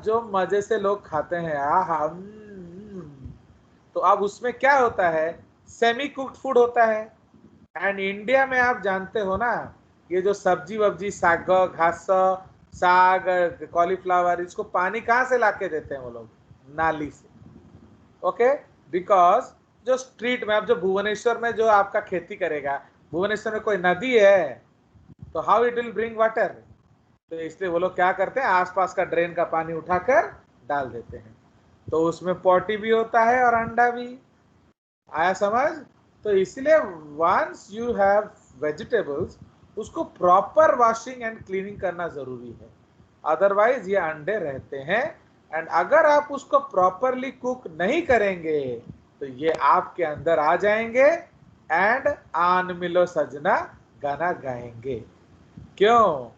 जो मजे से लोग खाते हैं आहा। तो अब उसमें क्या होता है, सेमी कुक्ड फूड होता है। एंड इंडिया में आप जानते हो ना, ये जो सब्जी वब्जी साग घास साग कॉलीफ्लावर, इसको पानी कहाँ से लाके देते हैं वो लोग? नाली से। ओके, बिकॉज जो स्ट्रीट में, अब जो भुवनेश्वर में जो आपका खेती करेगा, भुवनेश्वर में कोई नदी है तो how it will bring water? तो इसलिए वो लोग क्या करते हैं, आसपास का ड्रेन का पानी उठाकर डाल देते हैं। तो उसमें पॉटी भी होता है और अंडा भी। आया समझ? तो इसलिए वंस यू हैव वेजिटेबल्स, उसको प्रॉपर वॉशिंग एंड क्लीनिंग करना जरूरी है, अदरवाइज ये अंडे रहते हैं। एंड अगर आप उसको प्रॉपरली कुक नहीं करेंगे तो ये आपके अंदर आ जाएंगे एंड आन मिलो सजना गाना गाएंगे। क्यों?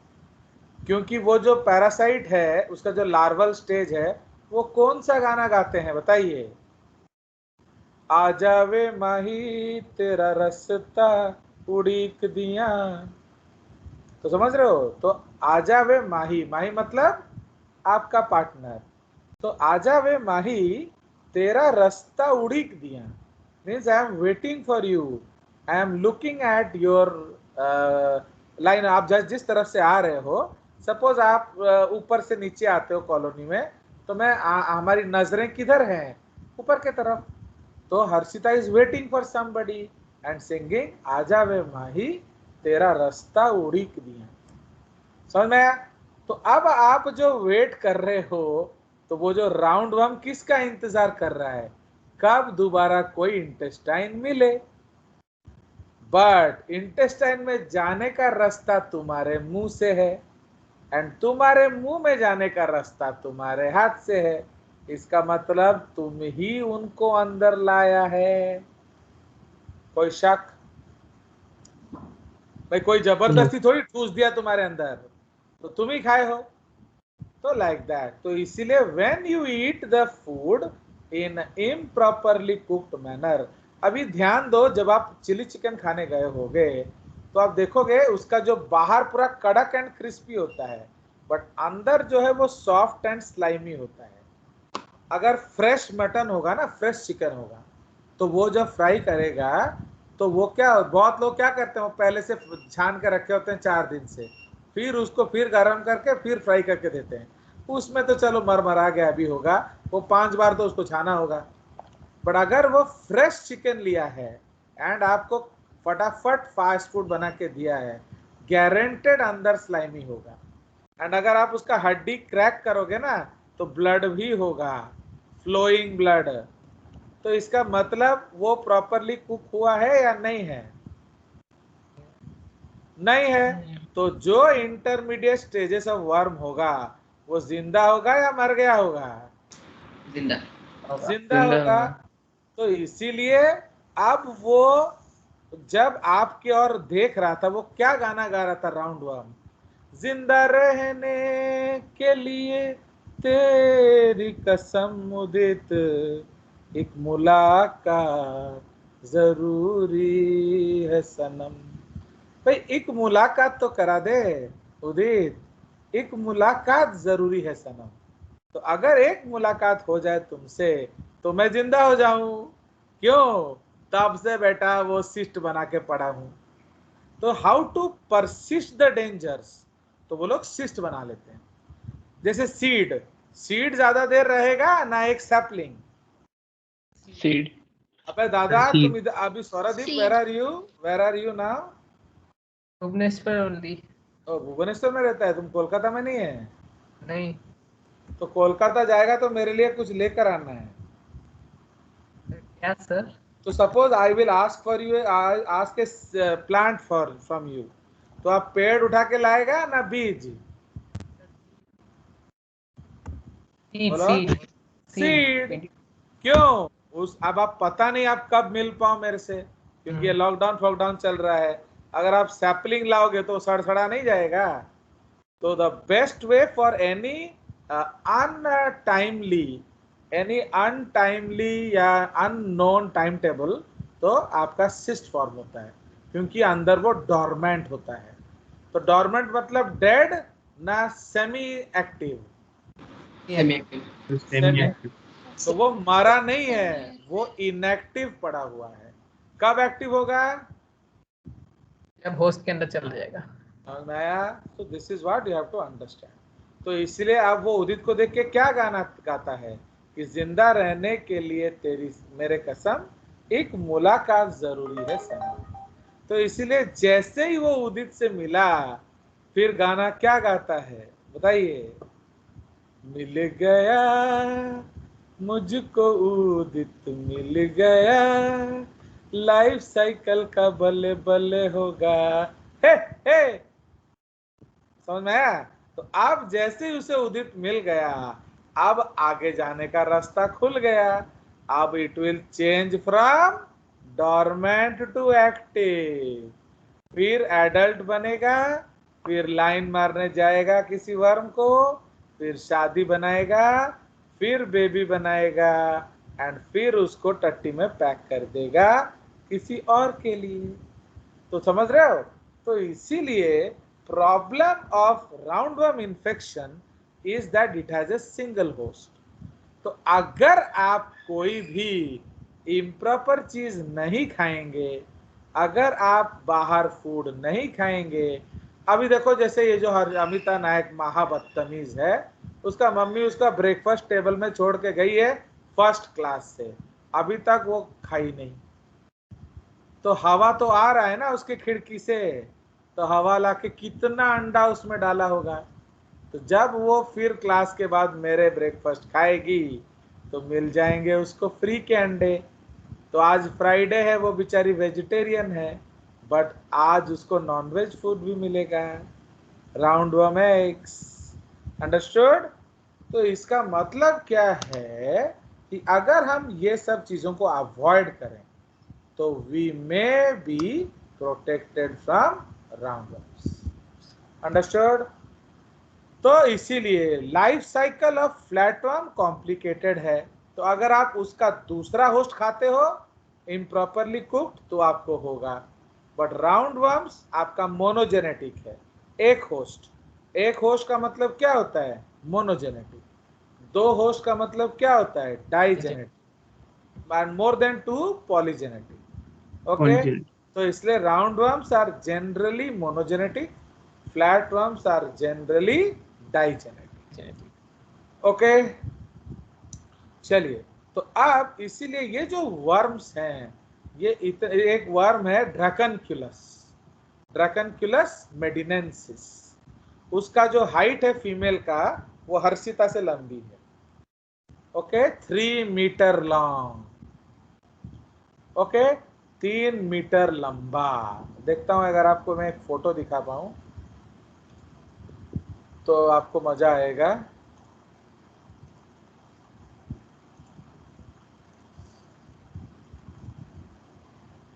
क्योंकि वो जो पैरासाइट है उसका जो लार्वल स्टेज है, वो कौन सा गाना गाते हैं बताइए? आ जावे माही तेरा रास्ता उड़ीक दिया। तो समझ रहे हो? तो आ जावे माही, माही मतलब आपका पार्टनर। तो आ जावे माही तेरा रास्ता उड़ीक दिया, means I am waiting for you, I am looking at your line. आप जिस तरफ से आ रहे हो, सपोज आप ऊपर से नीचे आते हो कॉलोनी में, तो मैं हमारी नजरें किधर हैं? ऊपर के तरफ। तो Harshita is waiting for somebody and singing आ जावे माही तेरा रास्ता उड़ीक दिया। समझ में आया? तो अब आप जो वेट कर रहे हो, तो वो जो राउंड वर्म किसका इंतजार कर रहा है? कब दोबारा कोई इंटेस्टाइन मिले। बट इंटेस्टाइन में जाने का रास्ता तुम्हारे मुंह से है, एंड तुम्हारे मुंह में जाने का रास्ता तुम्हारे हाथ से है। इसका मतलब तुम ही उनको अंदर लाया है। कोई शक? भाई कोई जबरदस्ती थोड़ी ठूस दिया तुम्हारे अंदर, तो तुम ही खाए हो। तो लाइक दैट। तो इसीलिए when you eat the food in improperly cooked manner, अभी ध्यान दो, जब आप चिली चिकन खाने गए होगे तो आप देखोगे उसका जो बाहर पूरा कड़क एंड क्रिस्पी होता है, बट अंदर जो है वो सॉफ्ट एंड स्लाइमी होता है। अगर फ्रेश मटन होगा ना, फ्रेश चिकन होगा, तो वो जब फ्राई करेगा तो वो क्या, बहुत लोग क्या करते हैं, वो पहले से छान के रखे होते हैं 4 दिन से, फिर उसको फिर गर्म करके फिर फ्राई करके देते हैं। उसमें तो चलो मरमरा गया भी होगा, वो 5 बार तो उसको छाना होगा। बट अगर वो फ्रेश चिकन लिया है एंड आपको फटाफट फास्ट फूड बना के दिया है, गारंटेड अंदर स्लाइमी होगा। एंड अगर आप उसका हड्डी क्रैक करोगे ना तो ब्लड भी होगा, फ्लोइंग ब्लड। तो इसका मतलब वो प्रॉपरली कुक हुआ है या नहीं है? नहीं है। तो जो इंटरमीडिएट स्टेजेस ऑफ वर्म होगा वो जिंदा होगा या मर गया होगा? जिंदा जिंदा होगा। तो इसीलिए अब वो जब आपकी ओर देख रहा था, वो क्या गाना गा रहा था राउंड वर्म? जिंदा रहने के लिए तेरी कसम उदित, एक मुलाकात जरूरी है सनम। भाई एक मुलाकात तो करा दे उदित, एक मुलाकात जरूरी है सनम। तो अगर एक मुलाकात हो जाए तुमसे तो मैं जिंदा हो जाऊं। क्यों? तब से बेटा वो सिस्ट बना के पड़ा हूं। तो how to persist the dangers? तो वो लोग सिस्ट बना लेते हैं। जैसे सीड, सीड ज्यादा देर रहेगा ना एक सैपलिंग? सीड अबे दादा Seed. तुम इधर अभी, Swaradeep Seed. Where are you now? Bhubaneswar only. Bhubaneswar में रहता है, तुम कोलकाता में नहीं है? नहीं तो कोलकाता जाएगा तो मेरे लिए कुछ लेकर आना है। क्या सर? तो suppose I will ask for you, ask A plant for from you, तो आप पेड़ उठा के लाएगा ना बीज? सीड बोलो। Seed seed. क्यों? उस अब आप पता नहीं आप कब मिल पाओ मेरे से, क्योंकि ये लॉकडाउन चल रहा है। अगर आप सैपलिंग लाओगे तो सड़सड़ा नहीं जाएगा। तो the best way for any untimely या अननोन टाइम टेबल, तो आपका सिस्ट फॉर्म होता है, क्योंकि अंदर वो डॉर्मेंट होता है। तो डॉर्मेंट मतलब डेड ना semi active. Semi active. Semi active. तो वो मरा नहीं है, वो इनएक्टिव पड़ा हुआ है। कब एक्टिव होगा? जब होस्ट के अंदर चल जाएगा। समझ में आया? तो this is what you have to understand. तो इसलिए आप वो उदित को देख के क्या गाना गाता है कि जिंदा रहने के लिए तेरी मेरे कसम, एक मुलाकात जरूरी है सनम। तो इसीलिए जैसे ही वो उदित से मिला, फिर गाना क्या गाता है बताइए? मिल गया मुझको उदित, मिल गया, लाइफ साइकिल का बल्ले बल्ले होगा। हे हे, समझ में आया? तो अब जैसे ही उसे उदित मिल गया, अब आगे जाने का रास्ता खुल गया। अब it will change from dormant to active, फिर एडल्ट बनेगा, फिर लाइन मारने जाएगा किसी वर्म को, फिर शादी बनाएगा, फिर बेबी बनाएगा, एंड फिर उसको टट्टी में पैक कर देगा किसी और के लिए। तो समझ रहे हो? तो इसीलिए problem of roundworm infection is that it has a single host. तो अगर आप कोई भी इम्प्रॉपर चीज नहीं खाएंगे, अगर आप बाहर फूड नहीं खाएंगे, अभी देखो जैसे ये जो अमिता नायक महाबदतमीज है, उसका मम्मी उसका ब्रेकफास्ट टेबल में छोड़ के गई है फर्स्ट क्लास से, अभी तक वो खाई नहीं। तो हवा तो आ रहा है ना उसके खिड़की से, तो हवा लाके कितना अंडा उसमें डाला होगा। तो जब वो फिर क्लास के बाद मेरे ब्रेकफास्ट खाएगी तो मिल जाएंगे उसको फ्री के अंडे। तो आज फ्राइडे है, वो बेचारी वेजिटेरियन है, बट आज उसको नॉनवेज फूड भी मिलेगा, राउंडवर्म एग्स। अंडरस्टूड? तो इसका मतलब क्या है कि अगर हम ये सब चीजों को अवॉइड करें तो we may be protected from roundworms. Understood? तो इसीलिए life cycle of flatworm complicated है। तो अगर आप उसका दूसरा होस्ट खाते हो इम्प्रॉपरली कुक्ड तो आपको होगा, बट राउंडवर्म्स आपका मोनोजेनेटिक है, एक होस्ट। एक होस्ट का मतलब क्या होता है? मोनोजेनेटिक। दो होस्ट का मतलब क्या होता है? Digenetic. And more than two, polygenetic. Okay? तो इसलिए roundworms are generally monogenetic, flatworms are generally digenetic. Okay, चलिए। तो अब इसीलिए ये जो वर्म्स हैं, ये एक वर्म है ड्रैकनक्यूलस, ड्रैकनक्यूलस मेडिनेंसिस। उसका जो हाइट है फीमेल का, वो हर्षिता से लंबी है। Okay, 3 metre long. Okay, 3 metre लंबा। देखता हूं अगर आपको मैं एक फोटो दिखा पाऊं तो आपको मजा आएगा।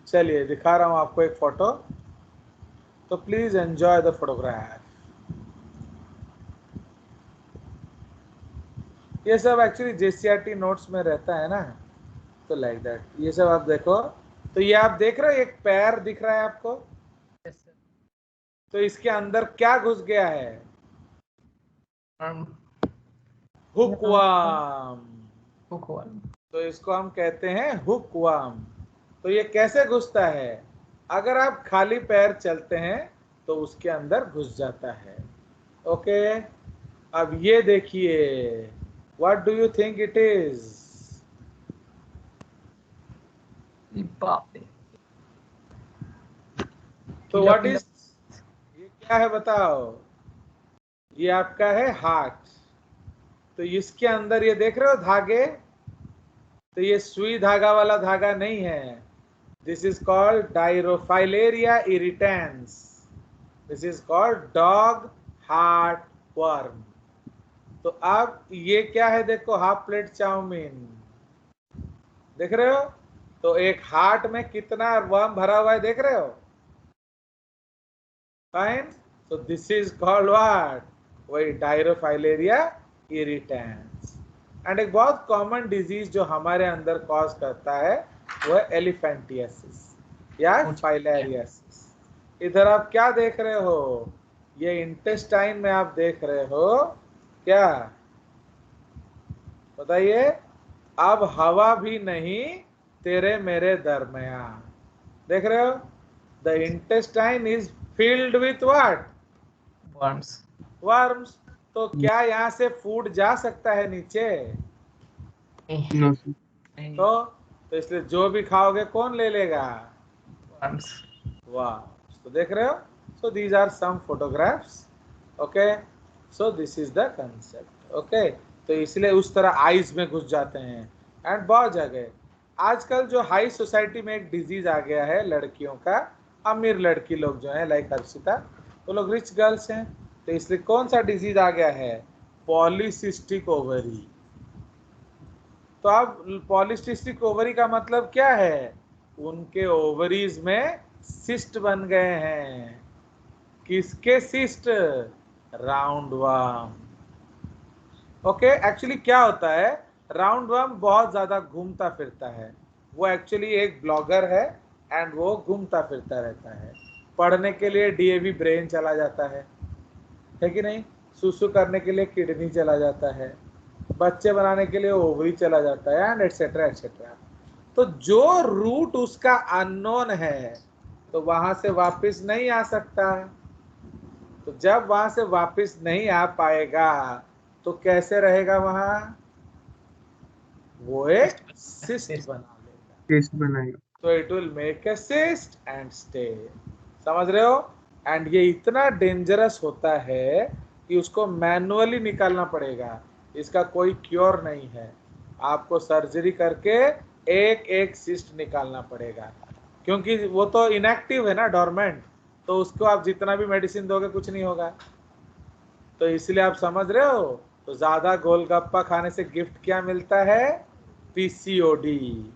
चलिए दिखा रहा हूं आपको एक फोटो, तो प्लीज एंजॉय द फोटोग्राफ। ये सब एक्चुअली जेसीआरटी नोट्स में रहता है ना, तो लाइक दैट ये सब आप देखो। तो ये आप देख रहे हो, एक पैर दिख रहा है आपको? तो इसके अंदर क्या घुस गया है? हुकवर्म। तो इसको हम कहते हैं हुकवर्म। तो ये कैसे घुसता है? अगर आप खाली पैर चलते हैं तो उसके अंदर घुस जाता है। ओके, अब ये देखिए, what do you think it is? तो व्हाट इज, ये क्या है बताओ? ये आपका है हार्ट। तो इसके अंदर ये देख रहे हो धागे, तो ये सुई धागा वाला धागा नहीं है। This is called dirofilaria irritans. This is called dog heart worm. तो अब ये क्या है देखो, हाफ प्लेट चाउमीन देख रहे हो? तो एक हार्ट में कितना वर्म भरा हुआ है देख रहे हो? Fine. so this is called what? वही डायरोफाइलेरिया इरिटेंस। एंड एक बहुत कॉमन डिजीज जो हमारे अंदर कॉज करता है वो है एलिफेंटियासिस या फाइलेरियासिस। इधर आप क्या देख रहे हो? ये इंटेस्टाइन में आप देख रहे हो क्या? बताइए। अब हवा भी नहीं तेरे मेरे दरमियान, देख रहे हो? The intestine is filled with what? worms. Worms. तो क्या यहाँ से फूड जा सकता है नीचे? No, sir. तो इसलिए जो भी खाओगे कौन ले लेगा? Worms. वाह। तो देख रहे हो? So these are some photographs. Okay. So this is the concept. Okay. तो इसलिए उस तरह आइज में घुस जाते हैं। एंड बहुत जगह आजकल जो हाई सोसाइटी में एक डिजीज आ गया है लड़कियों का, अमीर लड़की लोग जो है लाइक हर्षिता, वो लोग रिच गर्ल्स हैं, तो इसलिए कौन सा डिजीज आ गया है? Polycystic ovary. तो अब पॉलीसिस्टिक ओवरी का मतलब क्या है? उनके ओवरीज में सिस्ट बन गए हैं। किसके cyst? Round worm. Okay. Actually क्या होता है, राउंड वर्म बहुत ज्यादा घूमता फिरता है। वो एक्चुअली एक ब्लॉगर है एंड वो घूमता फिरता रहता है। पढ़ने के लिए डीएवी ब्रेन चला जाता है कि नहीं? सुसु करने के लिए किडनी चला जाता है, बच्चे बनाने के लिए ओवरी चला जाता है, एंड एटसेट्रा एटसेट्रा। तो जो रूट उसका अननोन है तो वहां से वापस नहीं आ सकता। तो जब वहां से वापस नहीं आ पाएगा तो कैसे रहेगा वहां? वो एक सिस्ट बना लेगा। टेस्ट बनाएगा। तो it will make a cyst and stay. समझ रहे हो? एंड ये इतना डेंजरस होता है कि उसको मैनुअली निकालना पड़ेगा। इसका कोई क्योर नहीं है। आपको सर्जरी करके एक एक सिस्ट निकालना पड़ेगा, क्योंकि वो तो इनएक्टिव है ना, डोरमेंट। तो उसको आप जितना भी मेडिसिन दोगे कुछ नहीं होगा। तो इसलिए आप समझ रहे हो? तो ज्यादा गोलगप्पा खाने से गिफ्ट क्या मिलता है? PCOD,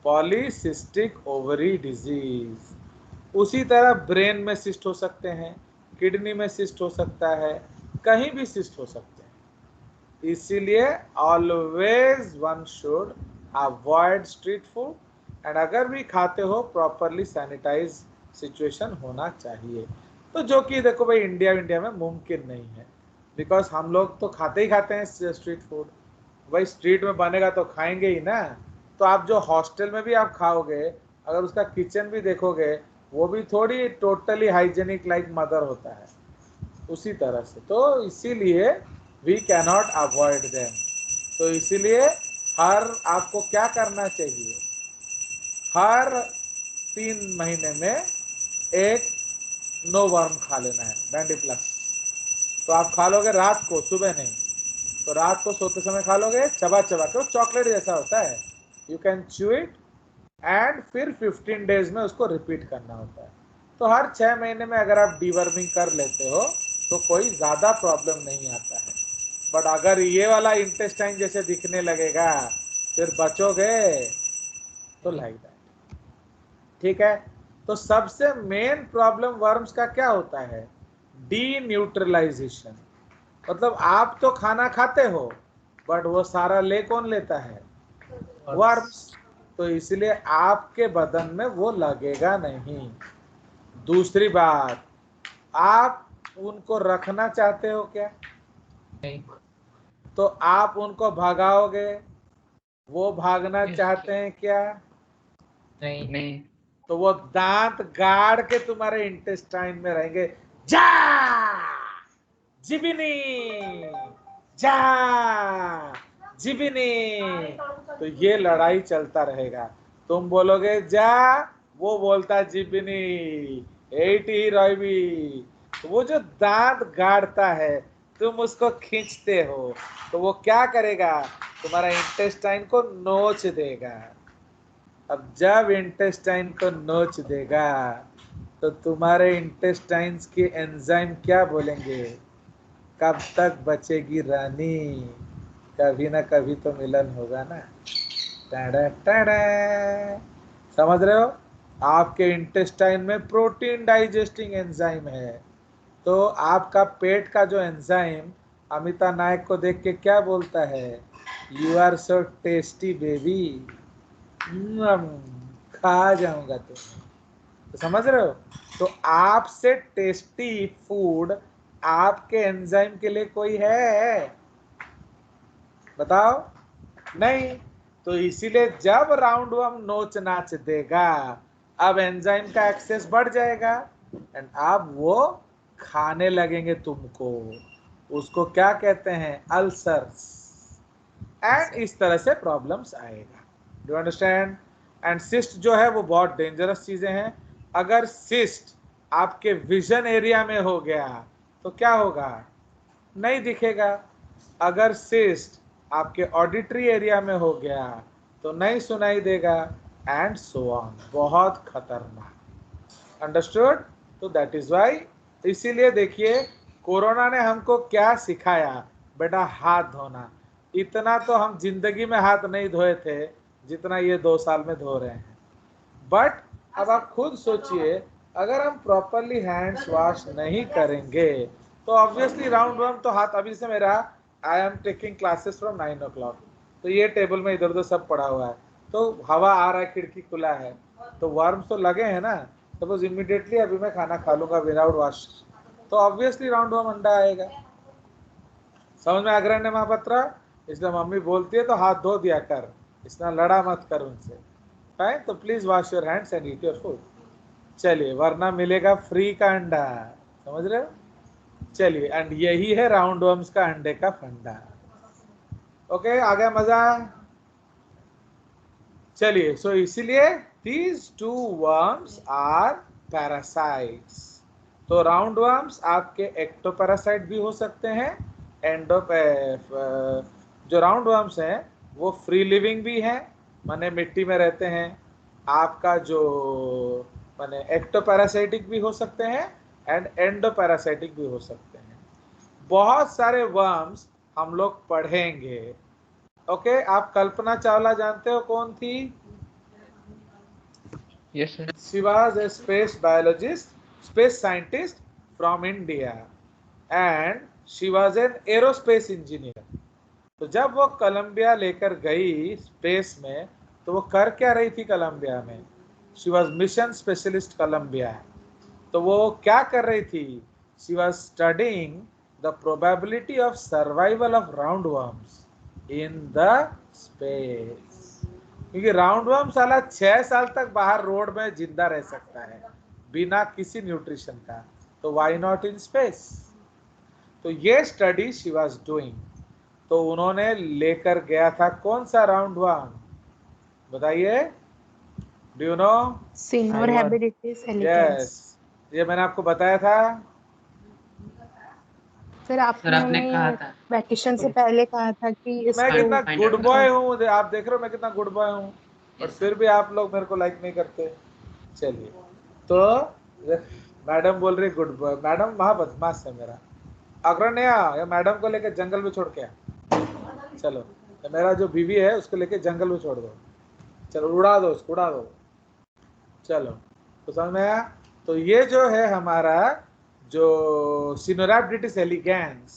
polycystic ovary disease. उसी तरह ब्रेन में सिस्ट हो सकते हैं, किडनी में सिस्ट हो सकता है, कहीं भी सिस्ट हो सकते हैं। इसीलिए always one should avoid street food, and अगर भी खाते हो प्रॉपरली सैनिटाइज सिचुएशन होना चाहिए। तो जो कि देखो भाई इंडिया में मुमकिन नहीं है, बिकॉज हम लोग तो खाते ही खाते हैं स्ट्रीट फूड। भाई स्ट्रीट में बनेगा तो खाएंगे ही ना। तो आप जो हॉस्टल में भी आप खाओगे, अगर उसका किचन भी देखोगे, वो भी थोड़ी टोटली हाइजेनिक लाइक मदर होता है उसी तरह से। तो इसीलिए we can not avoid them. तो इसीलिए हर आपको क्या करना चाहिए? हर 3 महीने में एक नो वर्म खा लेना है, बैंडी प्लस। तो आप खा लोगे रात को, सुबह नहीं। तो रात को सोते समय खा लोगे, चबा चबा के, चॉकलेट जैसा होता है। You can chew it and फिर 15 डेज में उसको रिपीट करना होता है। तो हर 6 महीने में अगर आप डीवर्मिंग कर लेते हो तो कोई ज़्यादा प्रॉब्लम नहीं आता है। बट अगर ये वाला इंटेस्टाइन जैसे दिखने लगेगा फिर बचोगे तो लाइक दैट। ठीक है? तो सबसे मेन प्रॉब्लम वर्म्स का क्या होता है? डीन्यूट्रलाइजेशन। मतलब आप तो खाना खाते हो बट वो सारा ले कौन लेता है? वर्म्स। तो इसलिए आपके बदन में वो लगेगा नहीं। दूसरी बात, आप उनको रखना चाहते हो क्या? नहीं। तो आप उनको भगाओगे, वो भागना चाहते हैं क्या? नहीं। नहीं। तो वो दांत गाड़ के तुम्हारे इंटेस्टाइन में रहेंगे। जा जिबिनी, जा जिबिनी। तो ये लड़ाई चलता रहेगा। तुम बोलोगे जा, वो बोलता जिबिनी, एटी रॉयबी। तो वो जो दांत गाड़ता है, तुम उसको खींचते हो, तो वो क्या करेगा, तुम्हारा इंटेस्टाइन को नोच देगा। अब जब इंटेस्टाइन को नोच देगा तो तुम्हारे इंटेस्टाइन्स की एंजाइम क्या बोलेंगे, कब तक बचेगी रानी, कभी ना कभी तो मिलन होगा ना। टाडा टाडा, समझ रहे हो? आपके इंटेस्टाइन में प्रोटीन डाइजेस्टिंग एंजाइम है, तो आपका पेट का जो एंजाइम अमिता नायक को देख के क्या बोलता है, you are so tasty baby, खा जाऊंगा तुम्हें। तो समझ रहे हो? तो आपसे टेस्टी फूड आपके एंजाइम के लिए कोई है, बताओ? नहीं। तो इसीलिए जब राउंड वर्म नोच नाच देगा, अब एंजाइम का एक्सेस बढ़ जाएगा एंड अब वो खाने लगेंगे तुमको। उसको क्या कहते हैं, अल्सर्स, एंड इस तरह से प्रॉब्लम्स आएगा। Do understand? एंड सिस्ट जो है वो बहुत डेंजरस चीजें हैं। अगर सिस्ट आपके विजन एरिया में हो गया तो क्या होगा, नहीं दिखेगा। अगर सिस्ट आपके ऑडिटरी एरिया में हो गया तो नहीं सुनाई देगा, एंड सो ऑन, बहुत खतरनाक। अंडरस्टूड? तो दैट इज वाई, इसीलिए देखिए कोरोना ने हमको क्या सिखाया, बेटा हाथ धोना। इतना तो हम जिंदगी में हाथ नहीं धोए थे जितना ये 2 साल में धो रहे हैं। बट अब आप खुद सोचिए, अगर हम प्रॉपरली हैंड्स वॉश नहीं करेंगे तो ऑब्वियसली राउंड वर्म तो हाथ, अभी से मेरा I am taking classes from 9 o'clock, तो ये टेबल में इधर उधर सब पड़ा हुआ है, तो हवा आ रहा है, खिड़की खुला है, तो वर्म्स तो लगे हैं ना। सपोज इमीडिएटली अभी मैं खाना खा लूंगा विदाउट वॉश, तो ऑब्वियसली राउंड वर्म अंडा आएगा। समझ में अग्रण्य महापत्र? इसलिए मम्मी बोलती है तो हाथ धो दिया कर, इतना लड़ा मत कर उनसे। फाइन, तो please wash your hands and eat your food. चलिए, वरना मिलेगा फ्री का अंडा, समझ रहे हो? चलिए, एंड यही है राउंड वर्म्स का अंडे का फंडा। ओके, आ गया मजा? चलिए, सो इसीलिए these two worms are parasites। तो राउंड वर्म्स आपके एक्टोपैरासाइट भी हो सकते हैं, जो राउंड वर्म्स हैं वो फ्री लिविंग भी हैं, माने मिट्टी में रहते हैं। आपका जो माने एक्टोपैरासाइटिक भी हो सकते हैं एंड एंडोपैरासाइटिक भी हो सकते हैं। बहुत सारे वर्म्स हम लोग पढ़ेंगे। ओके, आप कल्पना चावला जानते हो कौन थी? Yes sir. She was a space biologist, space scientist from India, and she was an aerospace engineer। तो जब वो कोलंबिया लेकर गई स्पेस में, तो वो कर क्या रही थी कोलंबिया में? She was mission specialist Columbia. तो वो क्या कर रही थी? She was studying the probability of survival of roundworms in the space। क्योंकि राउंड वर्म साला 6 साल तक बाहर रोड में जिंदा रह सकता है बिना किसी न्यूट्रिशन का, तो व्हाई नॉट इन स्पेस? तो ये स्टडी शी वाज डूइंग। तो उन्होंने लेकर गया था कौन सा राउंड वर्म, बताइए? Do you know? Caenorhabditis elegans. Yes, ये मैंने आपको बताया था। सर आपने कहा था वैकेशन से पहले कहा था कि मैं इसको कितना गुड बॉय हूँ, आप देख रहे हो मैं कितना गुड बॉय हूँ, और फिर भी आप लोग मेरे को लाइक नहीं करते। चलिए, तो मैडम बोल रही गुड बॉय, मैडम वहाँ बदमाश है मेरा। अग्रण्या, या मैडम को लेके जंगल में छोड़ के आ। चलो, तो मेरा जो बीवी है उसको लेके जंगल में छोड़ दो, चलो उड़ा दो उसको, उड़ा दो। चलो, तो समझ में आया? तो ये जो है हमारा जो सिनोरैप्टिडिस एलिगेंस,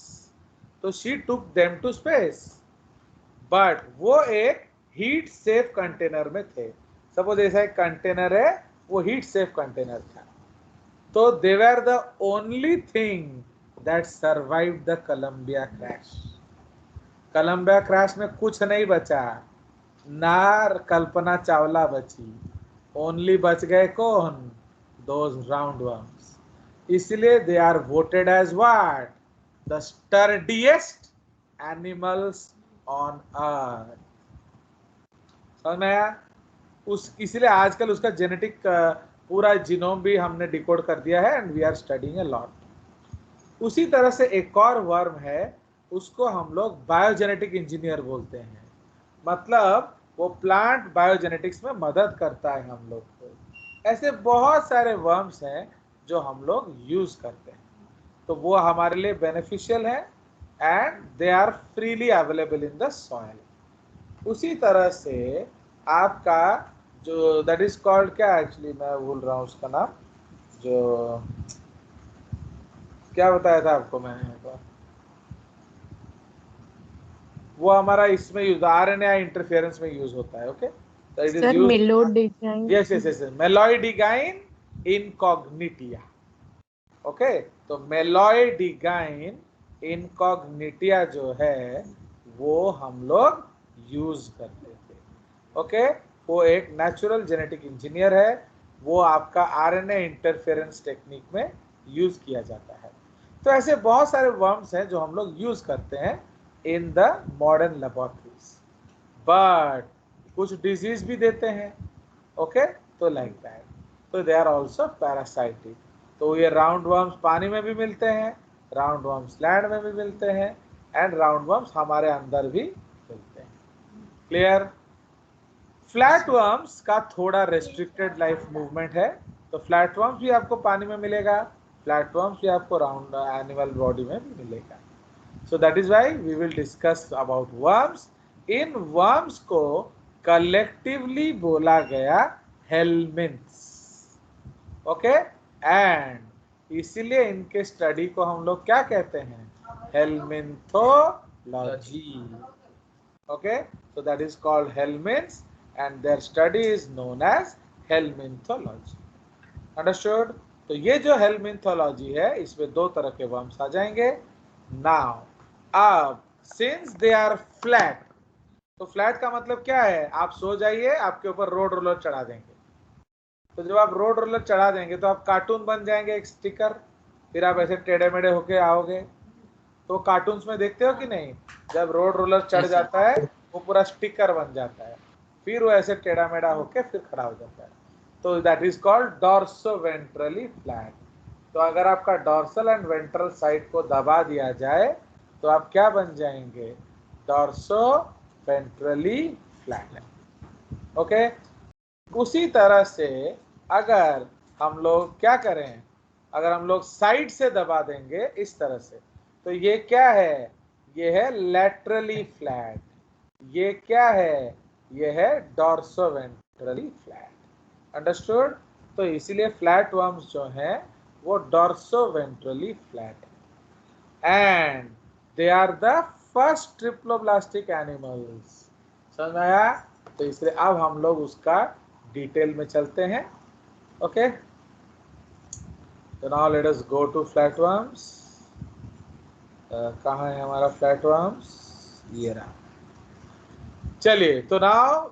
तो she took them to space, but वो एक हीट सेफ कंटेनर में थे। सपोज ऐसा एक कंटेनर है, वो हीट सेफ कंटेनर था, तो they were the only thing that survived the Columbia crash. Columbia crash में कुछ नहीं बचा, ना कल्पना चावला बची, ओनली बच गए कौन? Those round worms. इसलिए they are voted as what? The sturdiest animals on earth. समझ में आया? इसलिए आजकल उसका जेनेटिक पूरा जीनोम भी हमने डिकोड कर दिया है, and we are studying a lot. उसी तरह से एक और वर्म है, उसको हम लोग बायोजेनेटिक इंजीनियर बोलते हैं। मतलब वो प्लांट बायोजेनेटिक्स में मदद करता है हम लोग को। ऐसे बहुत सारे वर्म्स हैं जो हम लोग यूज करते हैं, तो वो हमारे लिए बेनिफिशियल है and they are freely available in the soil. उसी तरह से आपका जो दैट इज कॉल्ड क्या, एक्चुअली मैं भूल रहा हूँ उसका नाम, जो क्या बताया था आपको मैंने, वो हमारा इसमें यूज आरएनए इंटरफेरेंस में यूज होता है। ओके, तो it is sir used, meloidogyne. Yes yes yes, meloidogyne incognita. Okay, तो मेलॉयडिगाइन इनकॉग्निटिया जो है वो हम लोग यूज करते थे। ओके, वो एक नेचुरल जेनेटिक इंजीनियर है, वो आपका आरएनए इंटरफेरेंस टेक्निक में यूज किया जाता है। तो ऐसे बहुत सारे वर्म्स हैं जो हम लोग यूज करते हैं in the modern laboratories, but कुछ डिजीज भी देते हैं। ओके, तो लाइक दैट, तो दे आर आल्सो पैरासाइटिक। तो ये राउंड वर्म्स पानी में भी मिलते हैं, राउंड वर्म्स लैंड में भी मिलते हैं, एंड राउंड वर्म्स हमारे अंदर भी मिलते हैं। क्लियर? फ्लैट वर्म्स का थोड़ा रेस्ट्रिक्टेड लाइफ मूवमेंट है, तो फ्लैट वर्म्स भी आपको पानी में मिलेगा, फ्लैट वर्म्स भी आपको राउंड एनिमल बॉडी में भी मिलेगा। So that is why we will discuss about worms. In worms को collectively बोला गया helminths. ओके, एंड इसीलिए इनके स्टडी को हम लोग क्या कहते हैं, helminthology. Okay, so that is called helminths and their study is known as helminthology. Understood? तो ये जो helminthology है इसमें दो तरह के वर्म्स आ जाएंगे। Now, अब सिंस दे आर फ्लैट, तो फ्लैट का मतलब क्या है, आप सो जाइए, आपके ऊपर रोड रोलर चढ़ा देंगे, तो जब आप रोड रोलर चढ़ा देंगे तो आप कार्टून बन जाएंगे, एक स्टिकर, फिर आप ऐसे टेढ़े मेढ़े होके आओगे। तो कार्टून्स में देखते हो कि नहीं, जब रोड रोलर चढ़ जाता है वो पूरा स्टिकर बन जाता है, फिर वो ऐसे टेढ़ा मेढ़ा होके फिर खड़ा हो जाता है, तो दैट इज कॉल्ड डॉर्सोवेंट्रली फ्लैट। तो अगर आपका डॉर्सल एंड वेंट्रल साइड को दबा दिया जाए तो आप क्या बन जाएंगे, डॉर्सोवेंट्रली फ्लैट। ओके, उसी तरह से अगर हम लोग क्या करें, अगर हम लोग साइड से दबा देंगे इस तरह से, तो ये क्या है, ये है लैटरली फ्लैट। ये क्या है, ये है डॉर्सोवेंट्रली फ्लैट। अंडरस्टूड? तो इसीलिए फ्लैट वर्म्स जो हैं वो डॉर्सोवेंट्रली फ्लैट है, and they are the first triploblastic animals. समझ में आया? तो इसलिए अब हम लोग उसका डिटेल में चलते हैं। ओके, तो now let us go to flat worms. कहाँ है हमारा फ्लैट वर्म्स, ये रहा। चलिए, तो नाउ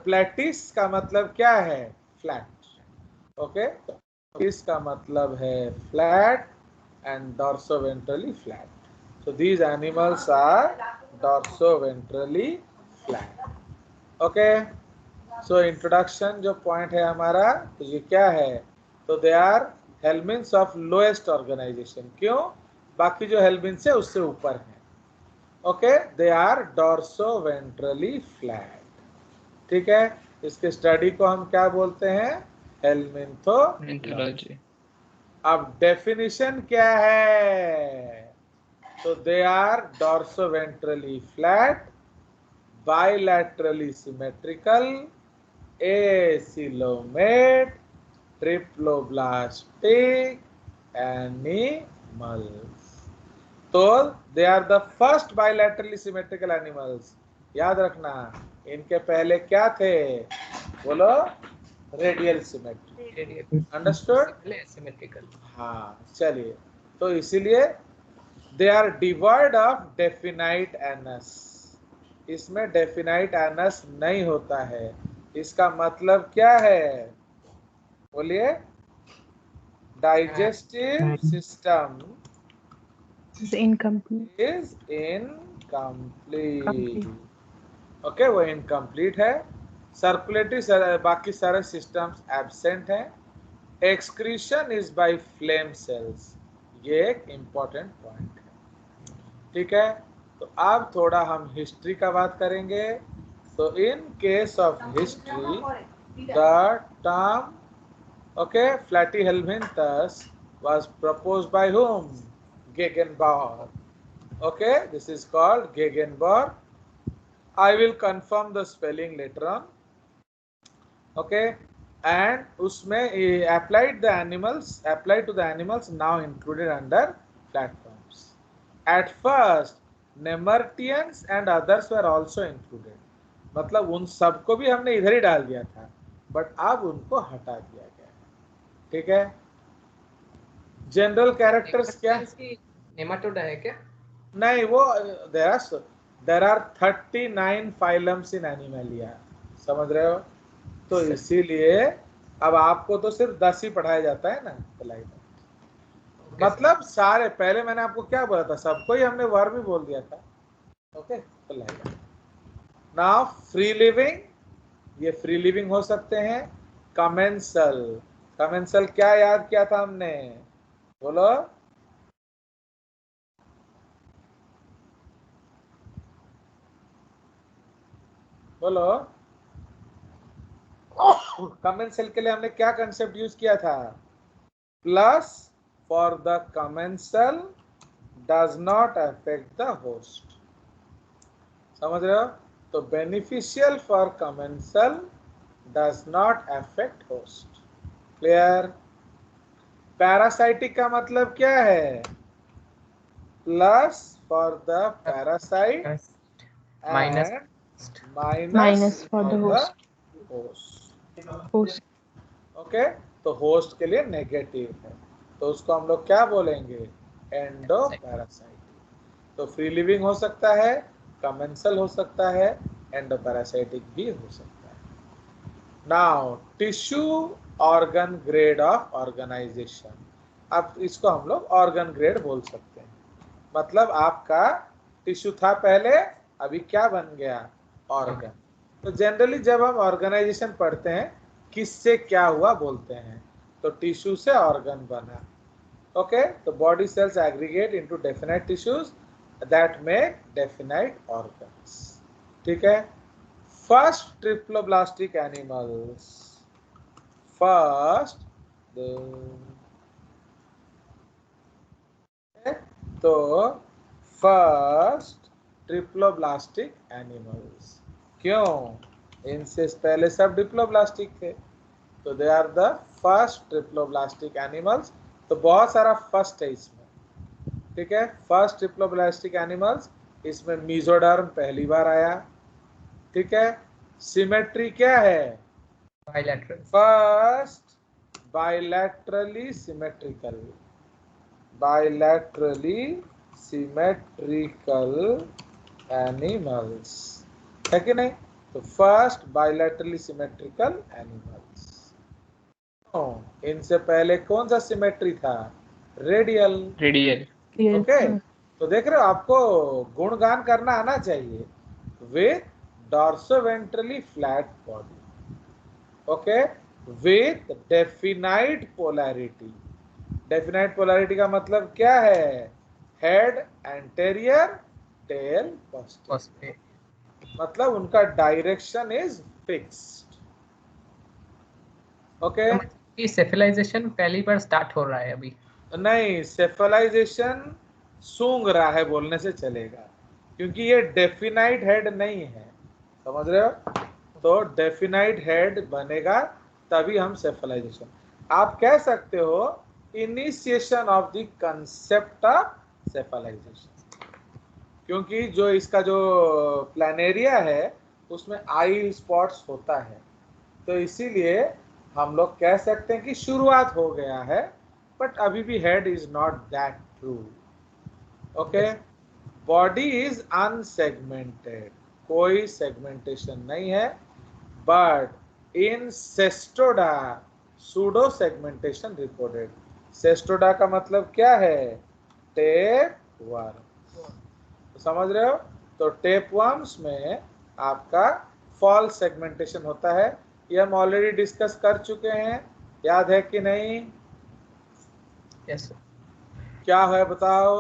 प्लेटिस का मतलब क्या है, फ्लैट। ओके, इसका मतलब है flat and dorsoventrally flat. So these animals are dorsoventrally flat. Okay. So introduction जो point है हमारा, तो ये क्या है, तो they are helminths of lowest organization। क्यों? बाकी जो helminths है उससे ऊपर है। Okay, they are dorsoventrally flat। ठीक है, इसके स्टडी को हम क्या बोलते हैं, helminthology। अब डेफिनेशन क्या है, तो they are dorsoventrally flat, bilaterally symmetrical, acoelomate, triploblastic animals. तो they are the first bilaterally symmetrical animals. याद रखना, इनके पहले क्या थे, बोलो, रेडियल सिमेट्री। अंडरस्टूड? सिमेट्रिकल। हाँ, चलिए, तो इसीलिए they are devoid of definite anus. इसमें डेफिनाइट एनस नहीं होता है। इसका मतलब क्या है, बोलिए, digestive system is incomplete. Is incomplete. Okay, वो इनकम्प्लीट है। सर्कुलेटरी बाकी सारे सिस्टम्स एब्सेंट हैं। Excretion is by flame cells. ये एक इम्पोर्टेंट पॉइंट है, ठीक है। तो अब थोड़ा हम हिस्ट्री का बात करेंगे। तो in case of history the term Platyhelminthes was proposed by whom? Gegenbaur. Okay, this is called Gegenbaur. I will confirm the spelling later on. Okay, and उसमें applied to the animals now included under platforms. At first, Nemertians and others were also included. मतलब उन सबको भी हमने इधर ही डाल दिया था, बट अब उनको हटा दिया गया, ठीक है। जनरल कैरेक्टर्स क्या? नेमाटोड है क्या? नहीं, वो there are 39 phylums in Animalia, समझ रहे हो? तो इसीलिए अब आपको तो सिर्फ 10 ही पढ़ाया जाता है ना पलाई में। मतलब सारे, पहले मैंने आपको क्या बोला था, सबको ही हमने वर्ब ही बोल दिया था। ओके, पलाई। नाउ फ्री लिविंग, ये फ्री लिविंग हो सकते हैं। कमेंसल, कमेंसल क्या याद किया था हमने, बोलो। बोलो, कमेंसल के लिए हमने क्या कंसेप्ट यूज किया था? Plus for the commensal does not affect the host, समझ रहे हो? तो beneficial for commensal does not affect host. Clear? Parasitic का मतलब क्या है? Plus for the parasite minus for the host. Okay, तो होस्ट के लिए नेगेटिव है, तो उसको हम लोग क्या बोलेंगे? Endo parasitic. तो फ्री लिविंग हो सकता है, कमेंसल हो सकता है, एंडो पैरासाइटिक भी हो सकता है। Now tissue organ grade of organisation, अब इसको हम लोग ऑर्गन ग्रेड बोल सकते हैं। मतलब आपका टिश्यू था पहले, अभी क्या बन गया? ऑर्गन। तो जनरली जब हम ऑर्गेनाइजेशन पढ़ते हैं, किससे क्या हुआ बोलते हैं, तो टिश्यू से ऑर्गन बना। ओके, तो body cells aggregate into definite tissues that make definite organs, ठीक है। फर्स्ट ट्रिप्लोब्लास्टिक एनिमल्स, फर्स्ट तो फर्स्ट ट्रिप्लोब्लास्टिक एनिमल्स, क्यों? इनसे पहले सब डिप्लोब्लास्टिक थे, तो they are the first triploblastic animals. तो बहुत सारा फर्स्ट है इसमें, ठीक है। फर्स्ट ट्रिप्लोब्लास्टिक एनिमल्स, इसमें मीजोडर्म पहली बार आया, ठीक है। सिमेट्री क्या है? Bilateral. First bilaterally symmetrical, bilaterally symmetrical animals, है कि नहीं? तो फर्स्ट बाइलैटरली सिमेट्रिकल एनिमल्स। इनसे पहले कौन सा सिमेट्री था? रेडियल। रेडियल। ओके, तो देख रहे हो, आपको गुणगान करना आना चाहिए। With dorsoventrally flat body, okay, with definite polarity. Definite polarity का मतलब क्या है? हेड एंटेरियर, टेल पोस्टीरियर, मतलब उनका डायरेक्शन इज फिक्स्ड। ओके, सेफलाइजेशन पहली बार स्टार्ट हो रहा है अभी? नहीं, सेफलाइजेशन सूंघ रहा है बोलने से चलेगा, क्योंकि ये डेफिनाइट हेड नहीं है, समझ रहे हो? तो डेफिनाइट हेड बनेगा तभी हम सेफलाइजेशन। आप कह सकते हो initiation of the concept of cephalization, क्योंकि जो इसका जो प्लानेरिया है उसमें आई स्पॉट्स होता है, तो इसीलिए हम लोग कह सकते हैं कि शुरुआत हो गया है, बट अभी भी head is not that true. Okay, body is unsegmented, कोई सेगमेंटेशन नहीं है, but in Cestoda pseudo segmentation reported. Cestoda का मतलब क्या है? टेपवर्म, तो समझ रहे हो? तो टेपवर्म्स में आपका फॉल्स सेगमेंटेशन होता है, ये हम ऑलरेडी डिस्कस कर चुके हैं, याद है कि नहीं? Yes sir. क्या है बताओ?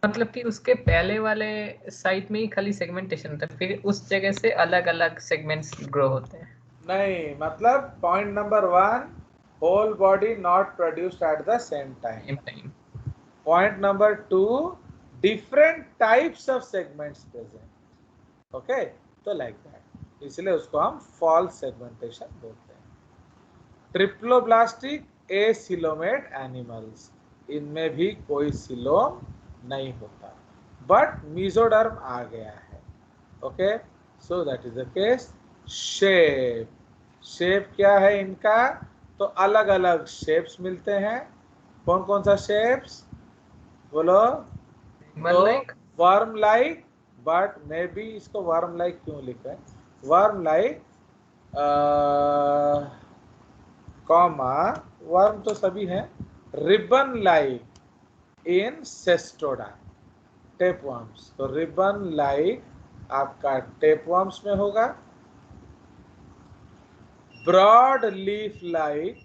मतलब कि उसके पहले वाले साइट में ही खाली सेगमेंटेशन होता है, फिर उस जगह से अलग अलग सेगमेंट्स ग्रो होते हैं। नहीं, मतलब point number 1, whole body not produced at the same time. Point number 2, different types of segments present. Okay, तो लाइक दैट, इसलिए उसको हम फॉल्स सेगमेंटेशन बोलते हैं। ट्रिप्लोब्लास्टिक एसिलोमेट एनिमल्स, इनमें भी कोई सिलोम नहीं होता, बट मीजोडर्म आ गया है। Okay, so that is the case. Shape, shape क्या है इनका? तो अलग अलग शेप्स मिलते हैं। कौन कौन सा शेप्स बोलो? तो worm like, but may be इसको वर्म लाइक क्यों लिखा है? वर्म लाइक कॉमा, वर्म तो सभी हैं। Ribbon like in Cestoda, tapeworms, तो रिबन लाइक आपका टेपवर्म्स में होगा। ब्रॉड लीफ लाइक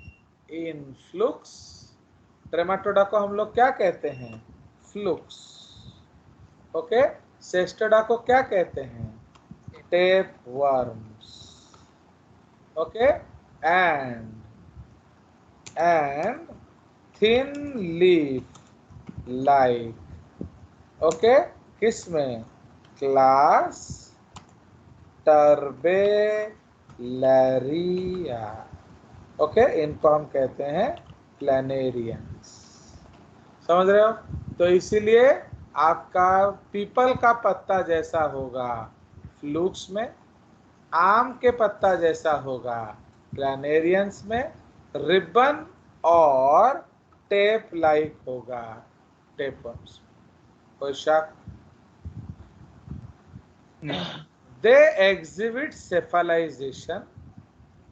इन फ्लुक्स, ट्रेमाटोडा को हम लोग क्या कहते हैं? फ्लुक्स। ओके, सेस्टोडा को क्या कहते हैं? Tapeworms. Okay, and thin leaf like, okay, किसमें? क्लास टर्बेलरिया। ओके, इनको हम कहते हैं प्लैनेरियंस। समझ रहे हो? तो इसीलिए आपका पीपल का पत्ता जैसा होगा फ्लूक्स में, आम के पत्ता जैसा होगा प्लैनेरियंस में, रिबन और टेप लाइक होगा टेपवर्म्स। कोई शक? They exhibit cephalisation,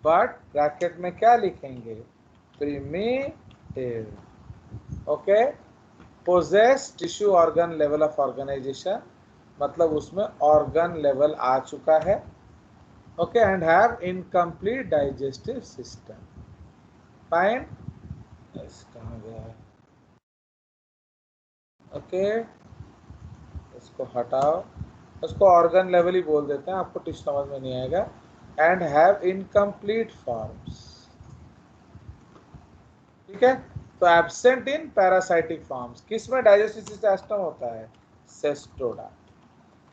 but bracket में क्या लिखेंगे? Primitive. Okay, possess tissue organ level of organisation, मतलब उसमें ऑर्गन लेवल आ चुका है। Okay, and have incomplete digestive system. Fine, कहाँ गया है? ओके, इसको हटाओ, उसको ऑर्गन लेवल ही बोल देते हैं, आपको टिश्यू समझ में नहीं आएगा। एंड हैव इनकम्प्लीट फॉर्म्स, ठीक है? तो एब्सेंट इन पैरासाइटिक फॉर्म्स, किसमें डाइजेस्टिव सिस्टम होता है? सेस्टोडा।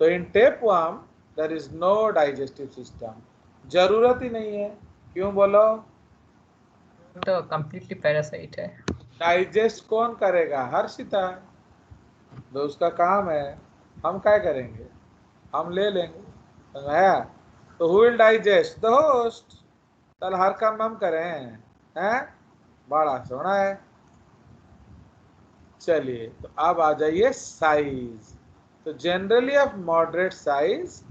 तो in tapeworm there is no digestive system, जरूरत ही नहीं है। क्यों बोलो? तो कंप्लीटली पैरासाइट है। डाइजेस्ट कौन करेगा? हर्षिता, तो उसका काम है, हम क्या करेंगे? हम ले लेंगे, समझाया? तो who will digest? The host. चल हर काम हम करें हैं? बड़ा सोना है। चलिए, तो अब आ जाइए साइज। तो generally of moderate size,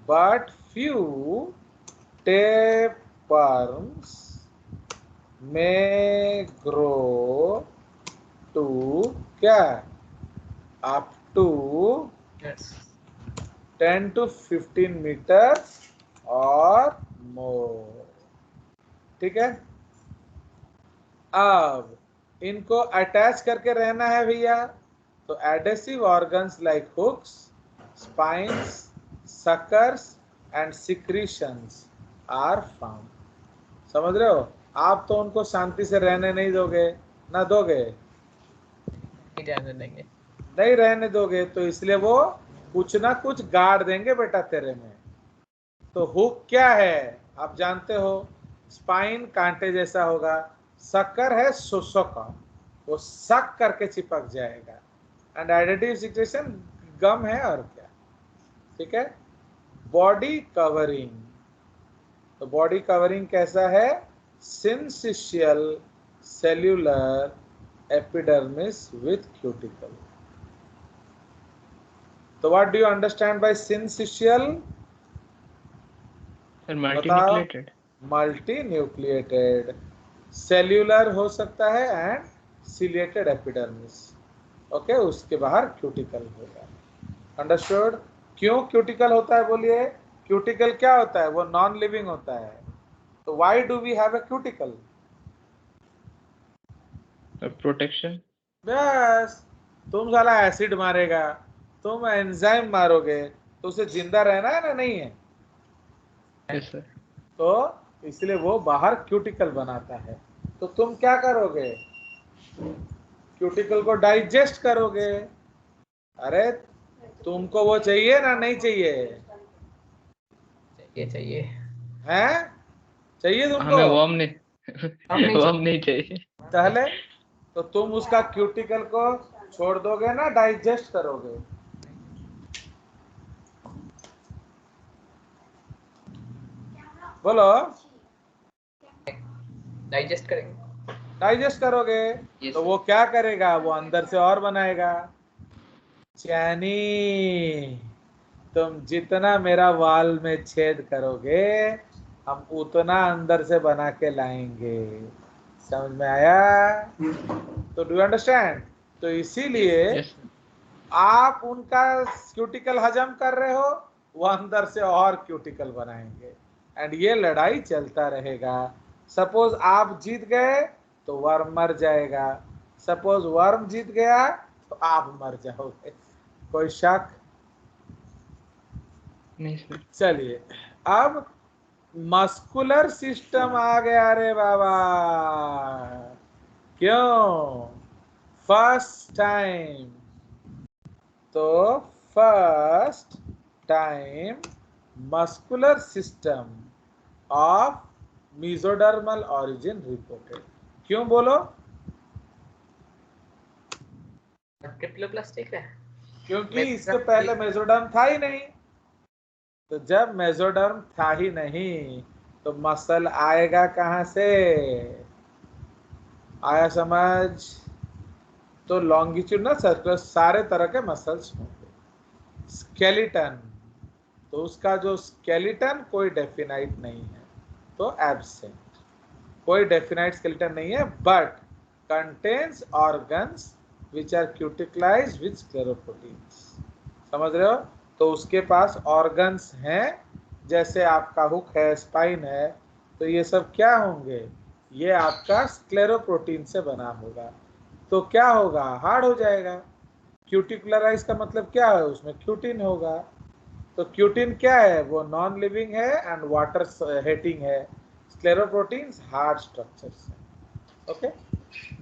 but few tapeworms में ग्रो टू क्या? अप टू 10 to 15 मीटर और मोर, ठीक है? अब इनको अटैच करके रहना है भैया, तो adhesive organs like hooks, spines, suckers and secretions are found. समझ रहे हो? आप तो उनको शांति से रहने नहीं दोगे ना, दोगे? नहीं रहने दोगे, तो इसलिए वो कुछ ना कुछ गाड़ देंगे बेटा तेरे में। तो हुक क्या है आप जानते हो? स्पाइन कांटे जैसा होगा, सकर है सोसो का, वो सक करके चिपक जाएगा, एंड एडिटिव सिक्रेशन गम है और क्या, ठीक है? बॉडी कवरिंग, तो बॉडी कवरिंग कैसा है? Syncytial cellular epidermis with cuticle. तो what do you understand by syncytial? Multinucleated. Multinucleated, cellular हो सकता है एंड सिलिएटेड एपिडर्मिस। ओके, उसके बाहर क्यूटिकल होगा। अंडरस्टूड? क्यों क्यूटिकल होता है बोलिए? क्यूटिकल क्या होता है? वो नॉन लिविंग होता है। तो why do we have a cuticle? Protection. बस तुम साला एसिड मारेगा, तुम एंजाइम मारोगे, तो उसे जिंदा रहना है ना, नहीं है? Yes sir. तो इसलिए वो बाहर क्यूटिकल बनाता है। तो तुम क्या करोगे? क्यूटिकल को डाइजेस्ट करोगे। अरे तुमको वो चाहिए ना, नहीं चाहिए? चाहिए हैं? चाहिए तुमको? हमें वर्म नहीं नहीं वर्म नहीं चाहिए। पहले तो तुम उसका क्यूटिकल को छोड़ दोगे ना, डाइजेस्ट करोगे? बोलो। डाइजेस्ट करेंगे। डाइजेस्ट करोगे तो वो क्या करेगा? वो अंदर से और बनाएगा। चैनी, तुम जितना मेरा वाल में छेद करोगे, हम उतना अंदर से बना के लाएंगे। समझ में आया? तो डू यू अंडरस्टैंड? तो इसीलिए यस आप उनका क्यूटिकल हजम कर रहे हो, वो अंदर से और क्यूटिकल बनाएंगे, एंड ये लड़ाई चलता रहेगा। सपोज आप जीत गए तो वर्म मर जाएगा, सपोज वर्म जीत गया तो आप मर जाओगे। कोई शक? नहीं सर। चलिए, अब मस्कुलर सिस्टम आ गया रे बाबा। क्यों? फर्स्ट टाइम, तो first time muscular system of mesodermal origin reported. क्यों बोलो? ट्रिप्लोप्लास्टिक है। क्योंकि इसके पहले मेसोडर्म था ही नहीं। तो जब मेसोडर्म था ही नहीं तो मसल आएगा कहां से? आया समझ? तो लॉन्गिट्यूडनल सर्कुलर सारे तरह के मसल्स होंगे। स्केलेटन, तो उसका जो स्केलेटन कोई डेफिनाइट नहीं है, तो एब्सेंट। कोई डेफिनाइट स्केलेटन नहीं है, but contains organs which are cuticularized with scleroproteins. समझ रहे हो? तो उसके पास ऑर्गन्स हैं, जैसे आपका हुक है, स्पाइन है, तो ये सब क्या होंगे? ये आपका स्क्लेरोप्रोटीन से बना होगा। तो क्या होगा? हार्ड हो जाएगा। क्यूटिकुलराइज का मतलब क्या है? उसमें क्यूटिन होगा। तो क्यूटिन क्या है? वो नॉन लिविंग है एंड वाटर हेटिंग है। स्क्लेरोप्रोटीन्स हार्ड स्ट्रक्चर्स हैं। Okay,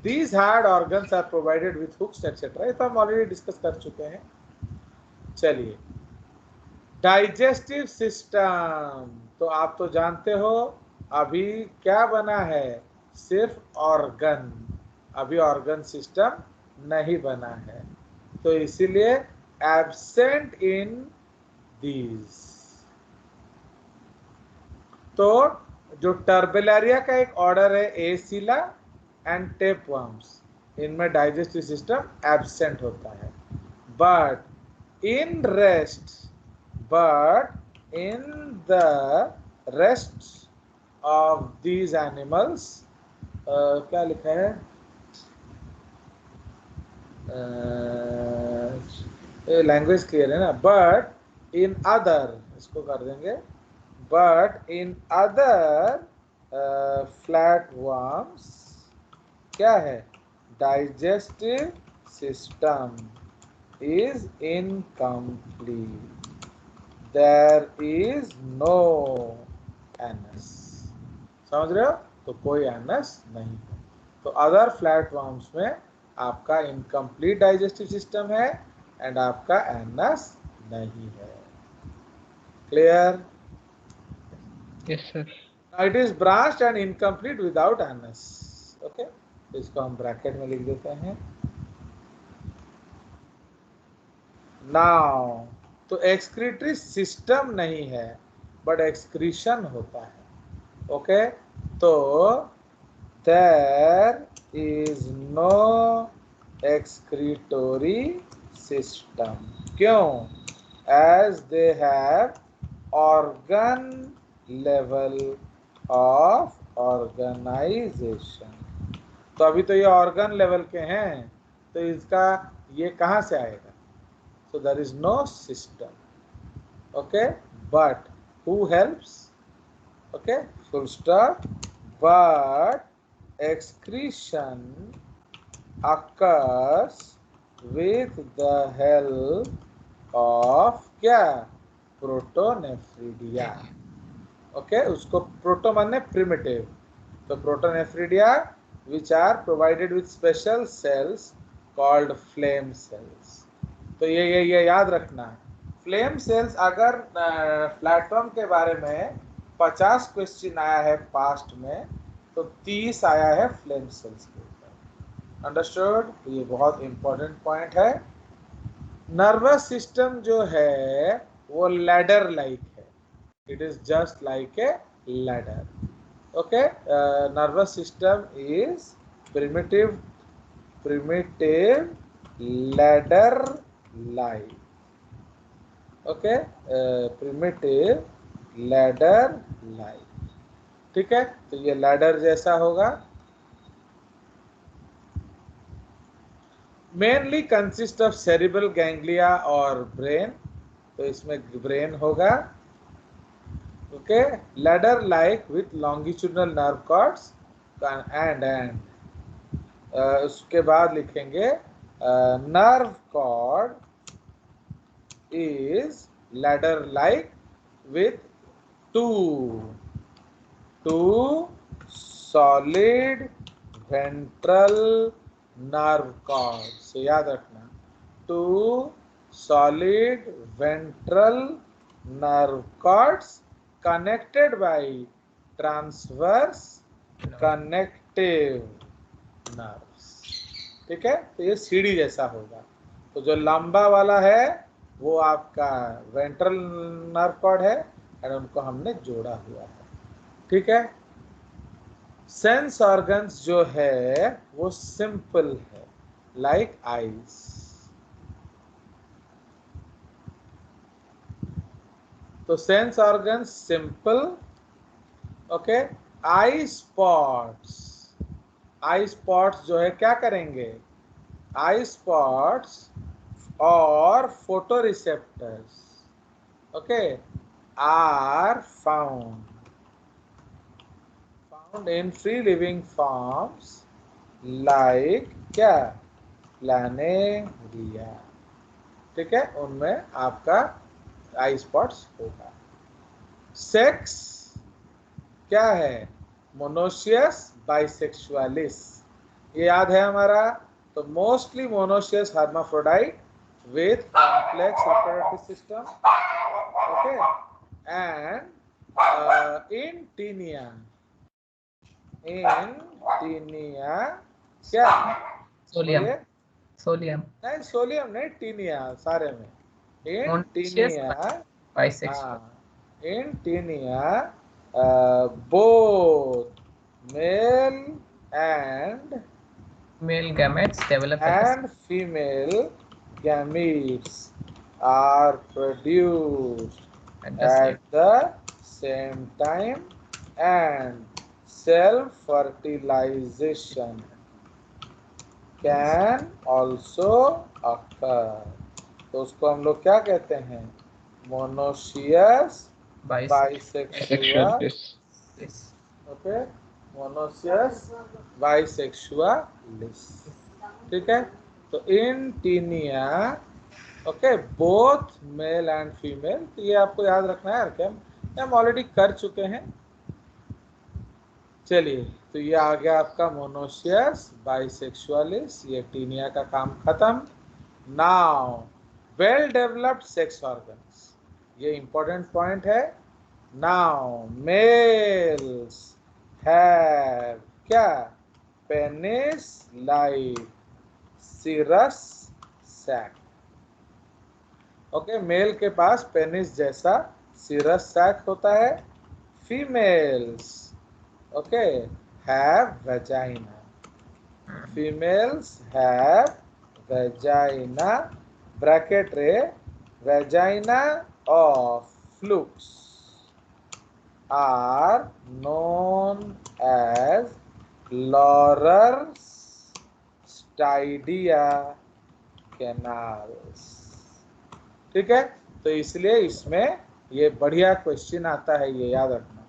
these hard organs are provided with hooks etcetera. ये तो हम ऑलरेडी डिस्कस कर चुके हैं। चलिए, डाइजेस्टिव सिस्टम, तो आप तो जानते हो अभी क्या बना है? सिर्फ ऑर्गन, अभी ऑर्गन सिस्टम नहीं बना है, तो इसीलिए एब्सेंट इन दीज। तो जो टर्बेलारिया का एक ऑर्डर है, एसिला एंड टेपवर्म्स, इनमें डाइजेस्टिव सिस्टम एब्सेंट होता है। But in the rest of these animals, क्या लिखा है? लैंग्वेज क्लियर है ना? बट इन अदर, इसको कर देंगे, but in other flat worms क्या है? Digestive system is incomplete, there is no anus. समझ रहे हो? तो कोई एनस नहीं है। तो अदर फ्लैट वर्म्स में आपका इनकम्प्लीट डाइजेस्टिव सिस्टम है एंड आपका एनस नहीं है। Clear? Yes sir. It is branched and incomplete without anus. Okay, तो इसको हम ब्रैकेट में लिख देते हैं। नाउ, तो एक्सक्रीटरी सिस्टम नहीं है, बट एक्सक्रीशन होता है। ओके, तो there is no excretory system. क्यों? As they have organ level of organization. तो अभी तो ये ऑर्गन लेवल के हैं, तो इसका ये कहाँ से आएगा? So there is no system. Okay, but who helps? Okay, full stop. But excretion occurs with the help of क्या, प्रोटोनेफ्रिडिया। ओके, उसको प्रोटो माने प्रिमिटिव, तो protonephridia which are provided with special cells called flame cells। तो ये याद रखना है, flame cells. अगर प्लेटफॉर्म के बारे में 50 क्वेश्चन आया है पास्ट में, तो 30 आया है फ्लेम सेल्स के ऊपर। अंडरस्टूड? ये बहुत इंपॉर्टेंट पॉइंट है। नर्वस सिस्टम जो है वो लैडर लाइक है, it is just like a ladder. Okay, nervous system is primitive ladder like. Okay, primitive ladder like. ठीक है, तो ये लैडर जैसा होगा। Mainly consist of cerebral ganglia और ब्रेन, तो इसमें ब्रेन होगा। Okay, ladder like with longitudinal nerve cords and उसके बाद लिखेंगे nerve cord is ladder like with two solid ventral nerve cords। so याद रखना, 2 solid ventral nerve cords connected by transverse connective nerves। ठीक है, तो ये सीढ़ी जैसा होगा। तो जो लंबा वाला है वो आपका वेंट्रल नर्व कॉर्ड है और उनको हमने जोड़ा हुआ है। ठीक है, सेंस ऑर्गन्स जो है वो सिंपल है, लाइक आईज। तो सेंस ऑर्गन्स सिंपल। ओके, आई स्पॉट्स जो है क्या करेंगे, आई spots or photoreceptors, okay, are found in free living forms like क्या, प्लानेरिया। ठीक है, उनमें आपका आई स्पॉट्स होगा। सेक्स क्या है, मोनोशियस बाइसेक्सुअलिस, ये याद है हमारा। तो mostly monoecious hermaphrodite with complex reproductive system, okay, and in tinea क्या, सोलियम नहीं सोलियम नहीं, टीनिया सारे में। इन taenia both male gametes develop and female gametes are produced at the same time and self-fertilization can also occur। तो उसको हम लोग क्या कहते हैं, monoecious bisexualis. Okay, monoecious bisexualis. ठीक है, तो in taenia okay both male and female. तो ये आपको याद रखना है, क्या हम ऑलरेडी कर चुके हैं। चलिए, तो ये आ गया आपका मोनोशियस बाइसेक्सुअलिस, ये टीनिया का काम खत्म। Now well developed sex organs, ये इंपॉर्टेंट पॉइंट है। नाउ मेल्स हैव क्या, penis like cirrus sac. Okay, male के पास पेनिस जैसा सीरस सैक होता है। Females okay have vagina, females have vagina, bracket रे, vagina of flukes are known as Laurer's Stydia canals। ठीक है, तो इसलिए इसमें ये बढ़िया क्वेश्चन आता है, ये याद रखना।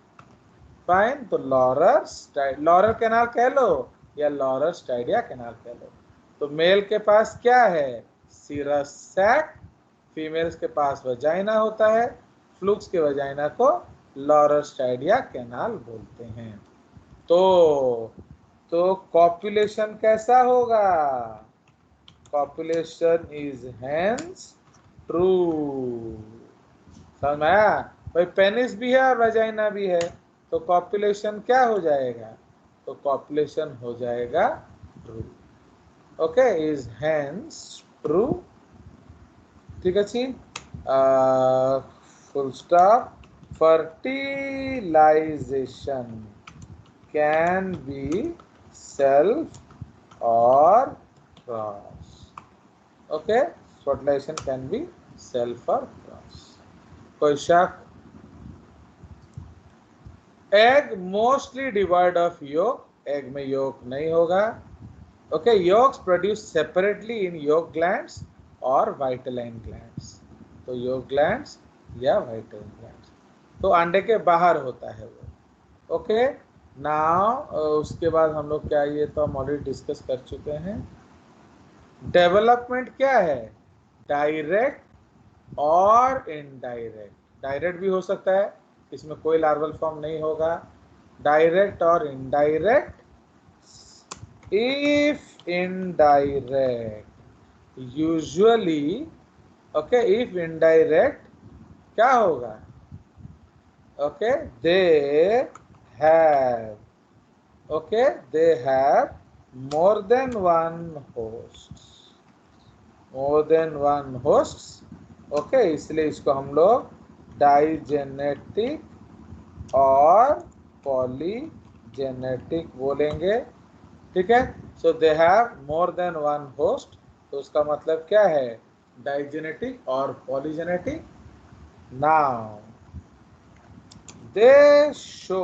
फाइन, तो लॉरर कैनाल कह लो या लॉरर स्टाइडिया कैनाल कह लो, तो मेल के पास क्या है, सीरस सैक, फीमेल्स के पास वजाइना होता है, फ्लूक्स के वजाइना को लॉरस्टाइडिया कैनाल बोलते हैं। तो कॉपुलेशन कैसा होगा, कॉपुलेशन इज हेंस ट्रू। समझ में आया, भाई पेनिस भी है और वजाइना भी है, तो कॉपुलेशन क्या हो जाएगा, तो कॉपुलेशन हो जाएगा true. Okay, is hence true. ठीक है, full stop. Fertilization can be self और cross. Okay, fertilization can be self और क्रॉस। कोई शक? Egg mostly devoid of yolk, egg में योग नहीं होगा। Okay, yolks produce separately in yolk glands और वाइटलाइन ग्लैंड्स, तो योग ग्लैंड्स या वाइटलाइन ग्लैंड्स, तो अंडे के बाहर होता है वो। ओके, नाउ उसके बाद हम लोग क्या, ये तो हम ऑलरेडी डिस्कस कर चुके हैं। डेवलपमेंट क्या है, डायरेक्ट और इनडायरेक्ट। डायरेक्ट भी हो सकता है, इसमें कोई लार्वल फॉर्म नहीं होगा। डायरेक्ट और indirect. If indirect, usually okay, if indirect क्या होगा, okay, they have, okay, they have more than one host, more than one host. Okay, इसलिए इसको हम लोग डाइजेनेटिक और पॉलीजेनेटिक बोलेंगे। ठीक है, so they have more than one host, तो उसका मतलब क्या है, डाइजेनेटिक और polygenetic. Now they show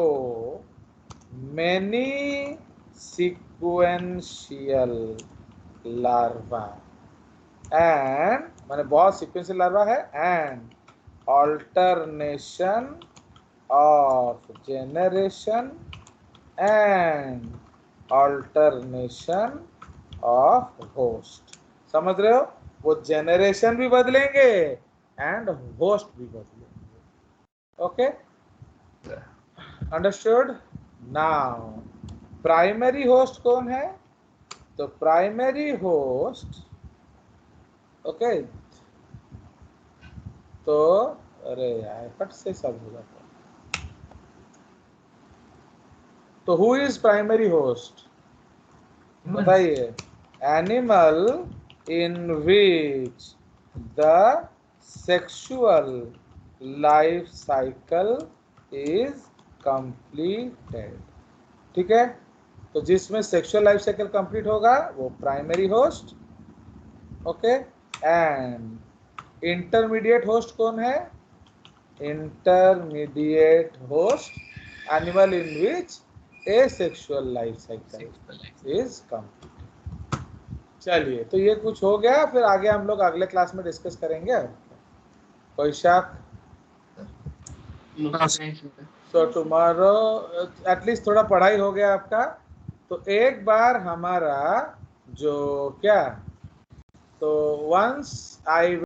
many sequential larva and, माने बहुत सीक्वेंशियल लार्वा है, and alternation of generation and alternation of host। समझ रहे हो, वो generation भी बदलेंगे and host भी बदलेंगे। Okay, understood. Now primary host कौन है, तो प्राइमरी होस्ट, ओके, तो अरे यार फट से सब हो जाता है। तो हु इज प्राइमरी होस्ट, बताइए। Animal in which the sexual life cycle is completed. ठीक है, तो जिसमें सेक्सुअल लाइफ साइकिल कंप्लीट होगा वो primary host. Okay, and intermediate host कौन है, intermediate host animal in which A sexual life cycle is complete. चलिए, तो ये कुछ हो गया, फिर आगे हम लोग अगले क्लास में डिस्कस करेंगे। कोई शक? सो टुमारो एटलीस्ट थोड़ा पढ़ाई हो गया आपका। तो एक बार हमारा जो क्या, तो वंस आई